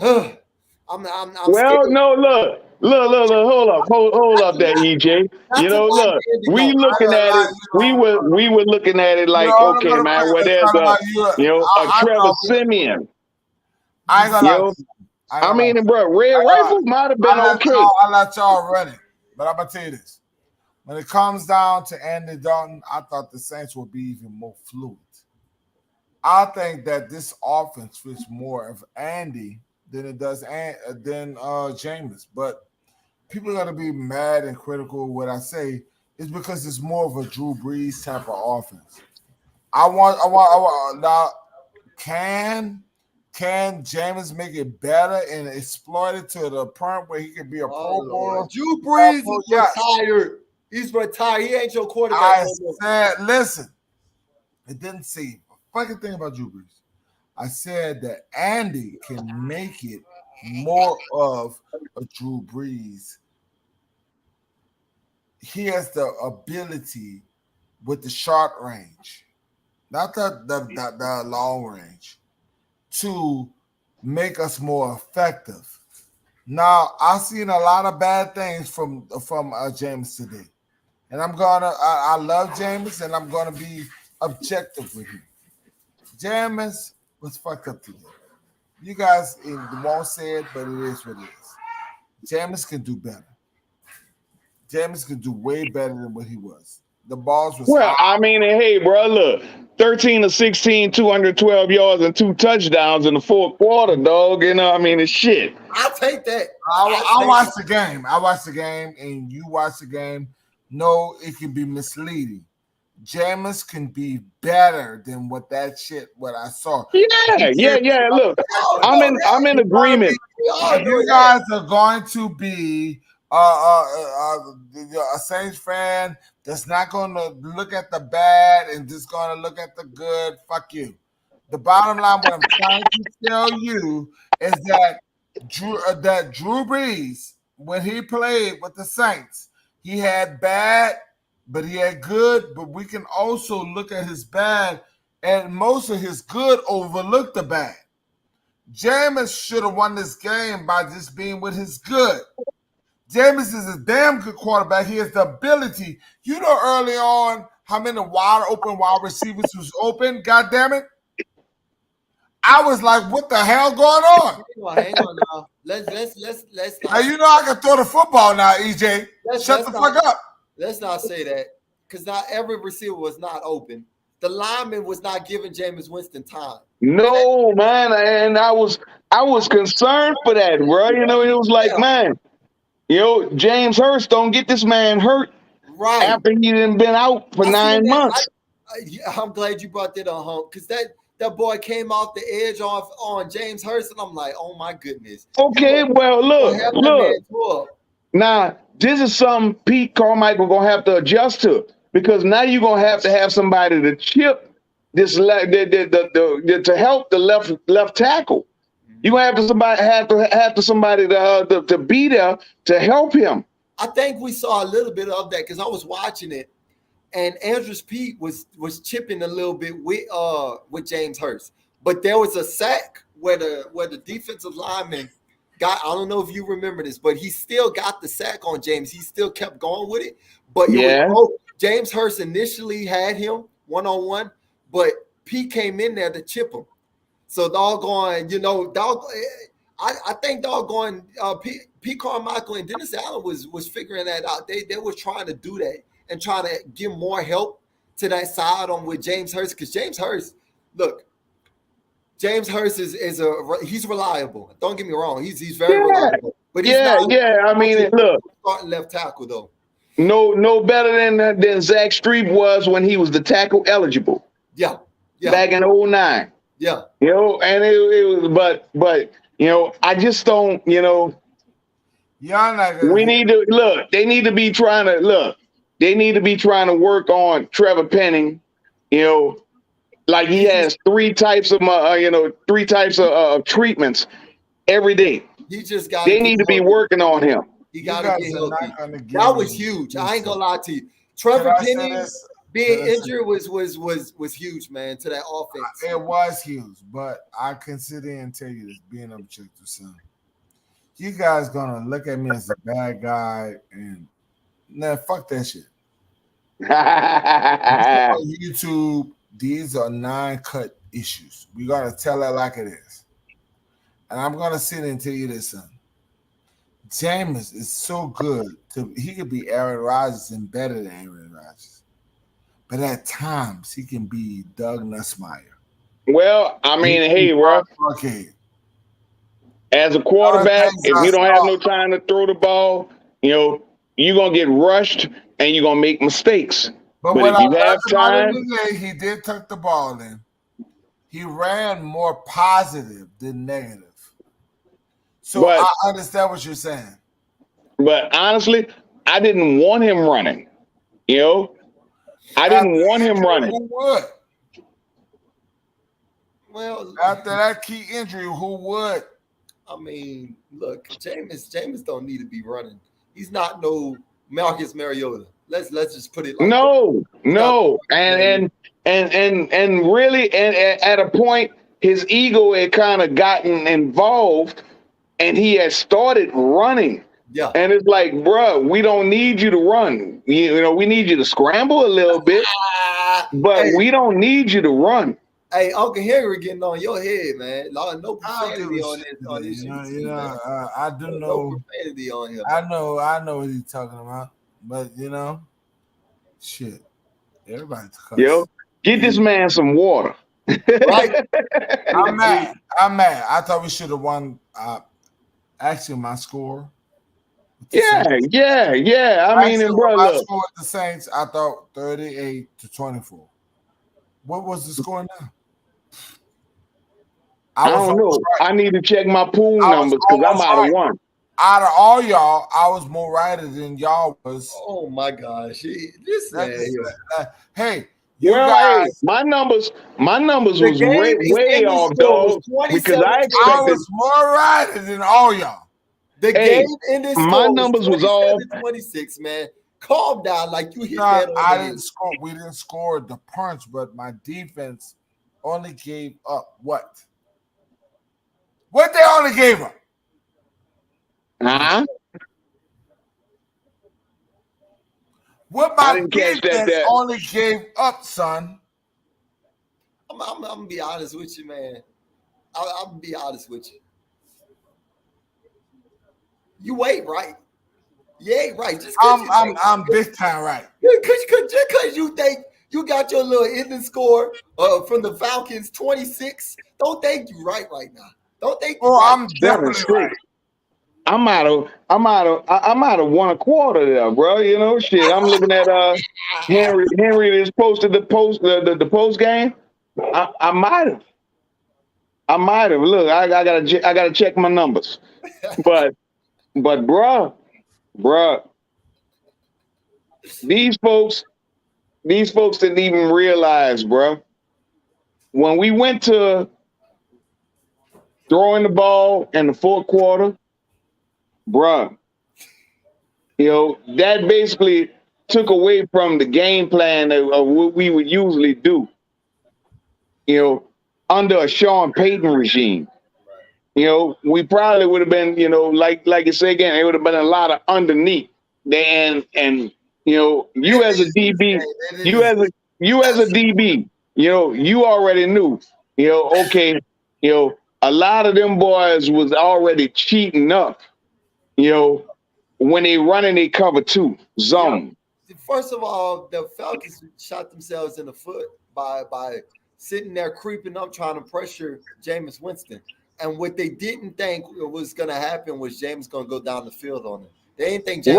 I'm well, scared. No, look, hold up there, EJ. You know, look, we looking at it. We were looking at it like, okay, man, well, there's a Trevor Simeon. I ain't gonna lie. I mean, bro, Red Rifle might have been okay. I let y'all run it, but I'm gonna tell you this: when it comes down to Andy Dalton, I thought the Saints would be even more fluid. I think that this offense fits more of Andy than it does Jameis. But people are gonna be mad and critical. What I say is because it's more of a Drew Brees type of offense. I want now. Can Jameis make it better and exploit it to the point where he can be a Pro Bowler? Drew Brees is retired. He's retired. He ain't your quarterback. I said, listen, it didn't say a fucking thing about Drew Brees. I said that Andy can make it more of a Drew Brees. He has the ability with the short range, not the long range, to make us more effective. Now, I've seen a lot of bad things from Jameis today. And I love Jameis, and I'm gonna be objective with him. Jameis was fucked up today. You guys won't say it, but it is what it is. Jameis can do better. Jameis can do way better than what he was. The balls was Well, high. I mean, hey, bro, look, 13 to 16, 212 yards and 2 touchdowns in the fourth quarter, dog. You know, I mean, it's shit. I'll take that. I watched the game. I watched the game, and you watched the game. No, it can be misleading. Jameis can be better than what I saw. Yeah. Look, I'm in agreement. You guys are going to be a Saints fan that's not going to look at the bad and just going to look at the good. Fuck you. The bottom line, what I'm trying to tell you is that Drew Brees, when he played with the Saints, he had bad, but he had good. But we can also look at his bad, and most of his good overlooked the bad. Jameis should have won this game by just being with his good. Jameis is a damn good quarterback. He has the ability. You know early on how many wide open wide receivers was open? God damn it. I was like, what the hell going on? Hang on now. Let's now, you know I can throw the football now, EJ. Shut the fuck up. Let's not say that. Because not every receiver was not open. The lineman was not giving Jameis Winston time. No, man, and I was concerned for that, bro. You know, it was like, man, you know, James Hurst don't get this man hurt after he done been out for 9 months. I'm glad you brought that on home because that boy came off the edge on James Hurst, and I'm like, oh my goodness. Okay, well, look. Now, this is something Pete Carmichael gonna have to adjust to because now you're gonna have to have somebody to chip this to help the left tackle. You're gonna have somebody to be there to help him. I think we saw a little bit of that because I was watching it, and Andrews Pete was chipping a little bit with James Hurst, but there was a sack where the defensive lineman got. I don't know if you remember this, but he still got the sack on James. He still kept going with it, but James Hurst initially had him one-on-one, but Pete came in there to chip him. So doggone, I think doggone Pete Carmichael and Dennis Allen was figuring that out. They were trying to do that and trying to give more help to that side on with James Hurst because James Hurst, look, James Hurst he's reliable. Don't get me wrong, he's very reliable. But he's I mean, look, starting left tackle though. No better than Zach Streep was when he was the tackle eligible. Yeah. Back in 2009. Yeah. You know, and it was, but you know, I just don't, you know. We need to look. They need to be trying to look. They need to be trying to work on Trevor Penning. You know, like he has three types of treatments every day. He just got. They need to be working on him. He got to get healthy. That was huge. I ain't gonna lie to you. Trevor Penning being injured was huge, man, to that offense. It was huge, but I can sit there and tell you this, being objective, son. You guys gonna look at me as a bad guy and fuck that shit. On YouTube, these are 9-cut issues. We gotta tell it like it is. And I'm gonna sit there and tell you this, son. Jameis is so good. He could be Aaron Rodgers and better than Aaron Rodgers. But at times, he can be Doug Nussmeier. Well, I mean, hey, bro. Okay. As a quarterback, if you don't have no time to throw the ball, you know, you're going to get rushed and you're going to make mistakes. But if you have time. He did tuck the ball in. He ran more positive than negative. So I understand what you're saying. But honestly, I didn't want him running. You know? I didn't want him running. Who would? Well, after that key injury, who would? I mean, look, Jameis don't need to be running. He's not no Marcus Mariota. Let's just put it like no. And really at a point his ego had kind of gotten involved and he had started running. Yeah. And it's like, bro, we don't need you to run. You know, we need you to scramble a little bit, but we don't need you to run. Hey, Uncle Henry getting on your head, man. No profanity on this. I do know. No profanity on here. I know what he's talking about, but shit. Everybody cuss. Yo, get this man some water. Right? I'm mad. I thought we should have won. Actually, my score. Yeah. I mean, and bro, my look. score with the Saints, I thought 38-24. What was the score now? I don't know. Right. I need to check my pool numbers because I'm out of one. Out of all y'all, I was more righter than y'all was. Oh my gosh. This man. Hey, Hey, my numbers was way off, dog. Because I expected. I was more righter than all y'all. The game in this my numbers was off. 26, man. Calm down, like you hit that. I didn't score. We didn't score the punch, but my defense only gave up what? What they only gave up? Huh? What my defense only gave up, son? I'm gonna be honest with you, man. I'm gonna be honest with you. You ain't right. You ain't right. Just I'm big time right. Because you think you got your little ending score from the Falcons 26. Don't think you right now. Don't think. I'm definitely right. I'm out of 1/4 there, bro. You know, shit. I'm looking at Henry just posted the post game. I might have. Look, I gotta check my numbers. But bruh, these folks didn't even realize, bruh. When we went to throwing the ball in the fourth quarter, bruh, you know, that basically took away from the game plan of what we would usually do, you know, under a Sean Payton regime. You know, we probably would have been, you know, like you say again, it would have been a lot of underneath. And you know, you as a DB, you know, you already knew, you know, okay, you know, a lot of them boys was already cheating up, you know, when they running a cover 2 zone. Yeah. First of all, the Falcons shot themselves in the foot by sitting there creeping up, trying to pressure Jameis Winston. And what they didn't think was going to happen was James going to go down the field on them. They didn't think James.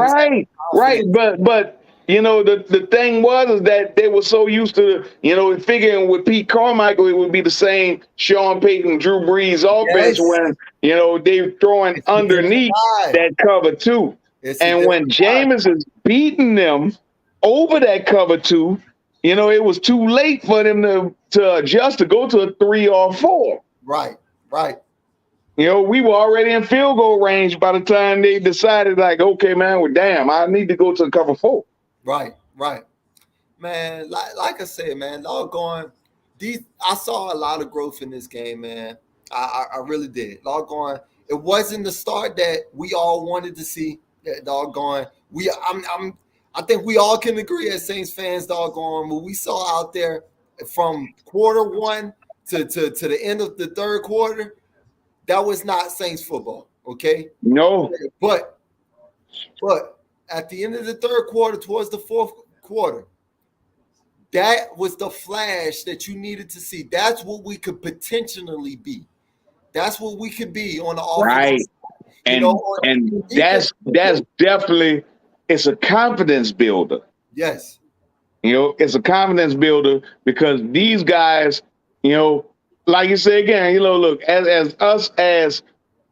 Right. But you know, the thing was that they were so used to, you know, figuring with Pete Carmichael, it would be the same Sean Payton, Drew Brees offense when, you know, they're throwing underneath that cover 2. And when Jameis is beating them over that cover 2, you know, it was too late for them to adjust to go to a 3 or 4. Right. You know, we were already in field goal range by the time they decided, like, okay, man, well, damn, I need to go to cover 4. Right. Man, like I said, man, doggone, I saw a lot of growth in this game, man. I really did. Doggone, it wasn't the start that we all wanted to see. Doggone, I think we all can agree as Saints fans, doggone, what we saw out there from quarter 1 to the end of the third quarter. That was not Saints football, okay? No. But at the end of the third quarter, towards the fourth quarter, that was the flash that you needed to see. That's what we could potentially be. That's what we could be on the offense. Right. And that's definitely, it's a confidence builder. Yes. You know, it's a confidence builder because these guys, you know, like you say again, you know, look, as us as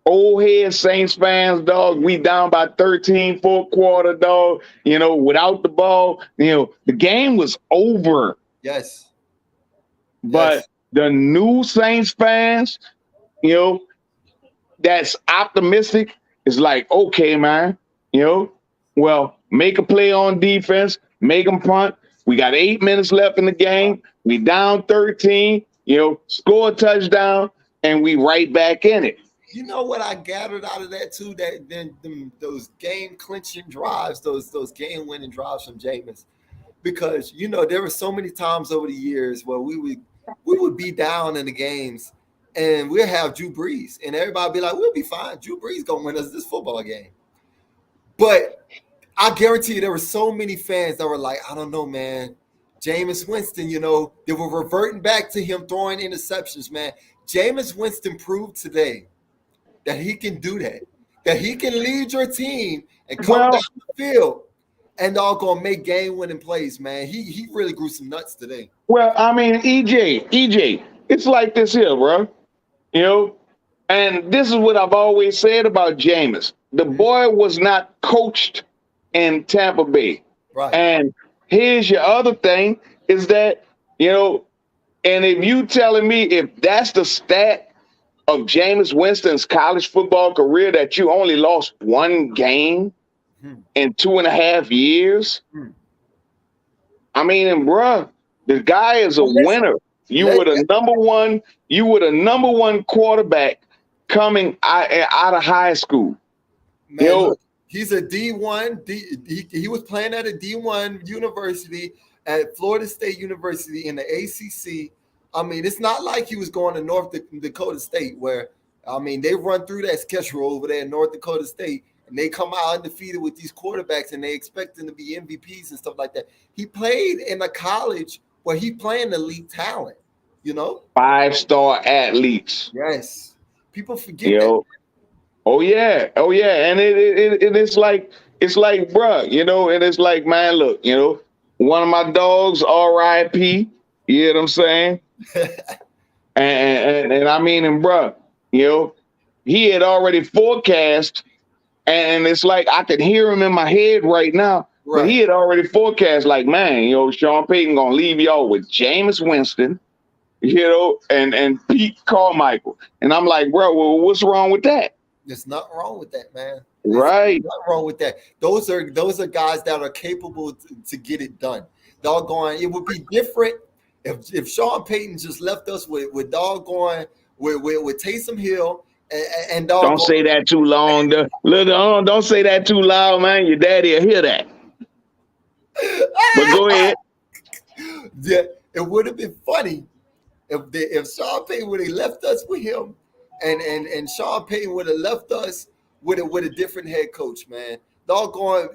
old head Saints fans, dog, we down by 13, fourth quarter, dog, you know, without the ball, you know, the game was over. Yes. But the new Saints fans, you know, that's optimistic is like, okay, man, you know, well, make a play on defense, make them punt. We got 8 minutes left in the game. We down 13. You know, score a touchdown, and we right back in it. You know what I gathered out of that too? That then those game clinching drives, those game winning drives from Jameis, because you know there were so many times over the years where we would be down in the games, and we'll have Drew Brees, and everybody be like, "We'll be fine. Drew Brees gonna win us this football game." But I guarantee you, there were so many fans that were like, "I don't know, man. Jameis Winston, they were reverting back to him throwing interceptions, man. Jameis Winston proved today that he can do that he can lead your team and come down the field and all gonna make game-winning plays, man. He really grew some nuts today. Well, I mean, EJ, it's like this here, bro. And this is what I've always said about Jameis. The boy was not coached in Tampa Bay. Right. And here's your other thing is that, and if you telling me if that's the stat of Jameis Winston's college football career, that you only lost one game in 2.5 years, I mean, and bruh, the guy is a winner. You were the number one quarterback coming out of high school. Man, look, he's a D1. He was playing at a D1 university at Florida State University in the ACC. I mean, it's not like he was going to North Dakota State where, I mean, they run through that schedule over there in North Dakota State and they come out undefeated with these quarterbacks and they expect them to be MVPs and stuff like that. He played in a college where he playing elite talent, 5-star athletes. Yes. People forget that. Oh yeah. And it's like, bruh, and it's like, man, look, one of my dogs, R.I.P., you know what I'm saying? and I mean, and bruh, he had already forecast, and it's like I could hear him in my head right now. Right. But he had already forecast, like, man, Sean Payton gonna leave y'all with Jameis Winston, and Pete Carmichael. And I'm like, bro, well, what's wrong with that? There's nothing wrong with that, man. Right. There's nothing wrong with that. Those are guys that are capable to get it done. Doggone, it would be different if Sean Payton just left us with doggone with Taysom Hill and doggone. Don't say that too long. Don't say that too loud, man. Your daddy will hear that. But go ahead. Yeah, it would have been funny if Sean Payton would have left us with him, and Sean Payton would have left us with a different head coach, man. Doggone,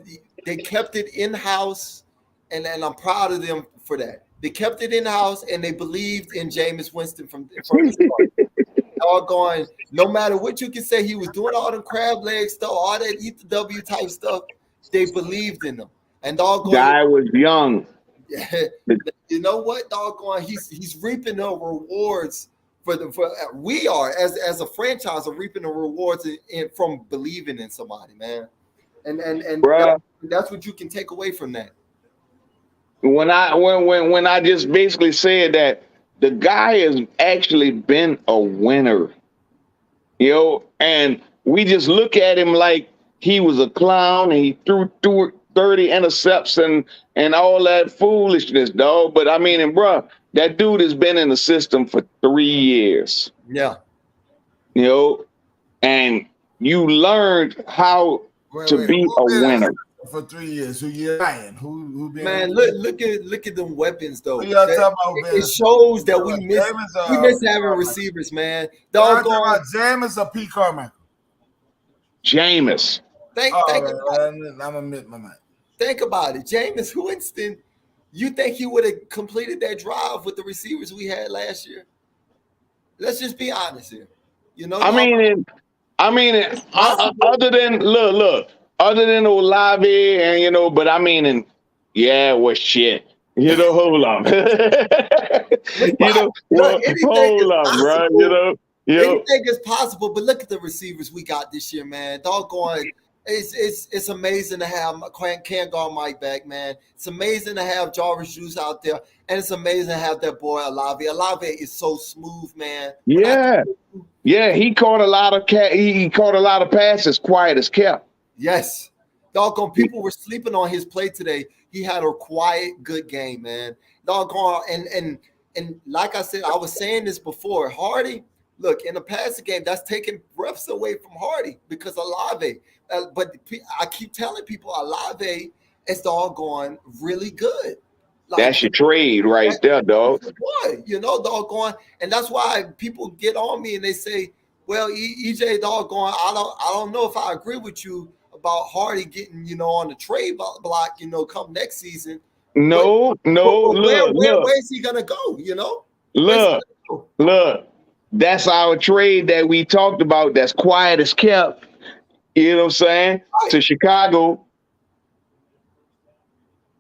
they kept it in house, and I'm proud of them for that. They kept it in house, and they believed in Jameis Winston from the start. Doggone, no matter what you can say, he was doing all them crab leg stuff, all that eat the W type stuff. They believed in him, and doggone, guy was young. You know what, doggone, he's reaping the rewards we are as a franchise are reaping the rewards from believing in somebody, man. And that's what you can take away from that. When I just basically said that the guy has actually been a winner, and we just look at him like he was a clown and he threw 30 intercepts and all that foolishness, dog. But I mean, and bruh, that dude has been in the system for 3 years. Yeah. And you learned how to be a winner. For 3 years, who you lying? Who been? Man, look at them weapons though. Who y'all talking about, it shows that we miss having receivers, man. Doggone Jameis or Pete Carmichael? Jameis. I'm gonna admit my mind. Think about it, Jameis Winston. You think he would have completed that drive with the receivers we had last year? Let's just be honest here. Other than look. Other than Olave and but I mean, and yeah, well, shit. Hold on. Hold on, bro. Anything is possible, but look at the receivers we got this year, man. Doggone, it's amazing to have Can't Guard Mike back, man. It's amazing to have Jarvis Juice out there, and it's amazing to have that boy Olave. Olave is so smooth, man. Yeah, he caught a lot of passes, quiet as kept. Yes. Doggone, people were sleeping on his play today. He had a quiet, good game, man. Doggone, and like I said, I was saying this before. Hardy, look, in the passing game, that's taking reps away from Hardy because Olave. But I keep telling people Olave is doggone really good. That's your trade right there, dog. Boy, doggone. And that's why people get on me and they say, well, EJ, doggone, I don't know if I agree with you about Hardy getting, on the trade block, come next season. No, no, But look, look, where's he gonna go? You know, where's he look, gonna go? look. That's our trade that we talked about. That's quiet as kept. You know what I'm saying? Right, To Chicago.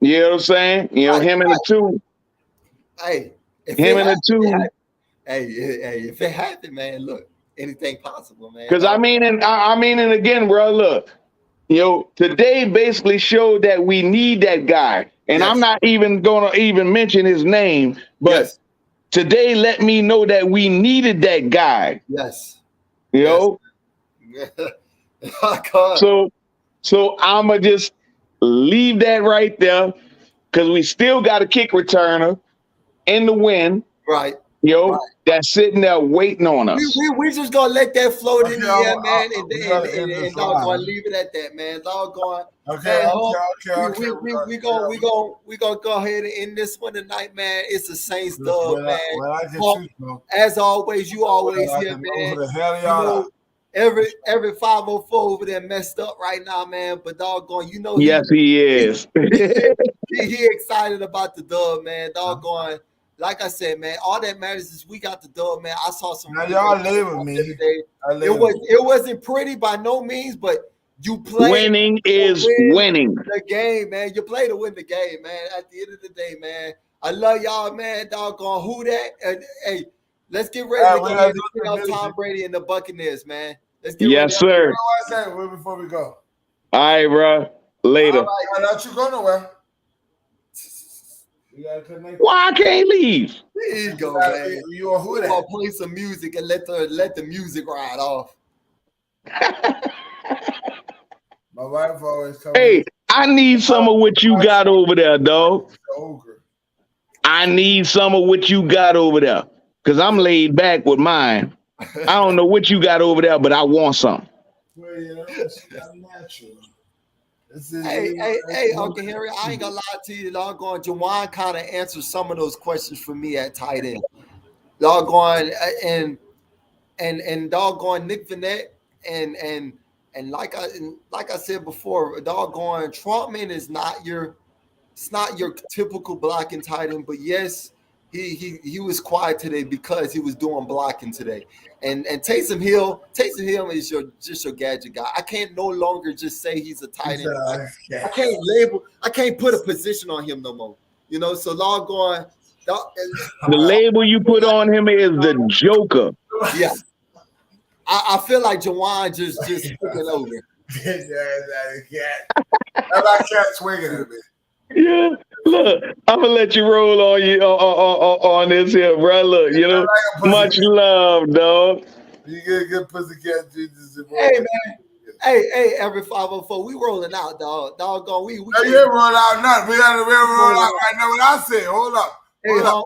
You know what I'm saying? You know, right, him and the right. two. Hey, if Him it and the happened, it two. happened. Hey, if it happened, man, look, anything possible, man. Because Dog. I mean, and again, bro, look, you know, today basically showed that we need that guy. And I'm Yes, not even gonna even mention his name, but yes, today let me know that we needed that guy. yes, You yes. know? God. So I'ma just leave that right there because we still got a kick returner in the win, Right, you right. know, that's sitting there waiting on us. We just gonna let that float in Okay, the air, man, we gotta end and this doggone line. leave it at that, man. Doggone, Okay, man. Hope okay. we gonna go ahead and end this one tonight, man. It's a Saints dub, When man. I get Hope, you, bro, as always, you always I here, can know man. who the hell You y'all are. know, every 504 over there messed up right now, man. But doggone, you know Yes, he is. he excited about the dub, man. Doggone. Like I said, man, all that matters is we got the dub, man. I saw some Now really y'all good live stuff with me. today. I live with me. It wasn't pretty by no means, but you play Winning to is win winning. the game, man. You play to win the game, man. At the end of the day, man. I love y'all, man. Doggone who that? And hey, let's get ready to We go gotta ahead do and some tell Tom music. Brady and the Buccaneers, man. Let's get ready. Yes, sir. One second before we go. All right, bro. Later. All right, I'll let you go nowhere. You gotta connect. Why I can't leave? There you go, man. You are who We're that? gonna play some music and let the music ride off. My wife always tells Hey, me I need some of what you got over there, dog. ogre. I need some of what you got over there. Because I'm laid back with mine. I don't know what you got over there, but I want some. Well, you know, it's not natural. Hey, Uncle Henry, I ain't gonna lie to you. Doggone, Jawan kind of answered some of those questions for me at tight end. Doggone, and doggone Nick Vanette and like I said before, doggone Trumpman is not your typical blocking tight end, but yes, he was quiet today because he was doing blocking today. And Taysom Hill is just your gadget guy. I can't no longer just say he's a tight end. I can't put a position on him no more. You know, so doggone. The label you put on him is the Joker. Yeah. I feel like Jawan just took it over. I can't swing it at me. Yeah, look, I'm gonna let you roll on you on this here, bro. Look, you know, much love, dog. You get a good pussycat Jesus. Hey man, hey, every 504, we rolling out, dog. Doggone, we you ain't roll out nothing. We gotta roll out right now. What I said, hold up. Hey, Hold up.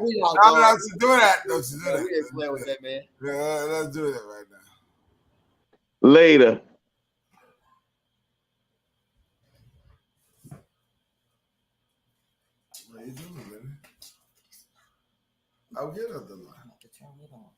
we out, I'm dog. not to do that. Don't you do that. We ain't playing with that, man. Yeah, let's do that right now. Later. What are you doing, man? I'll get up the line. Turn it on.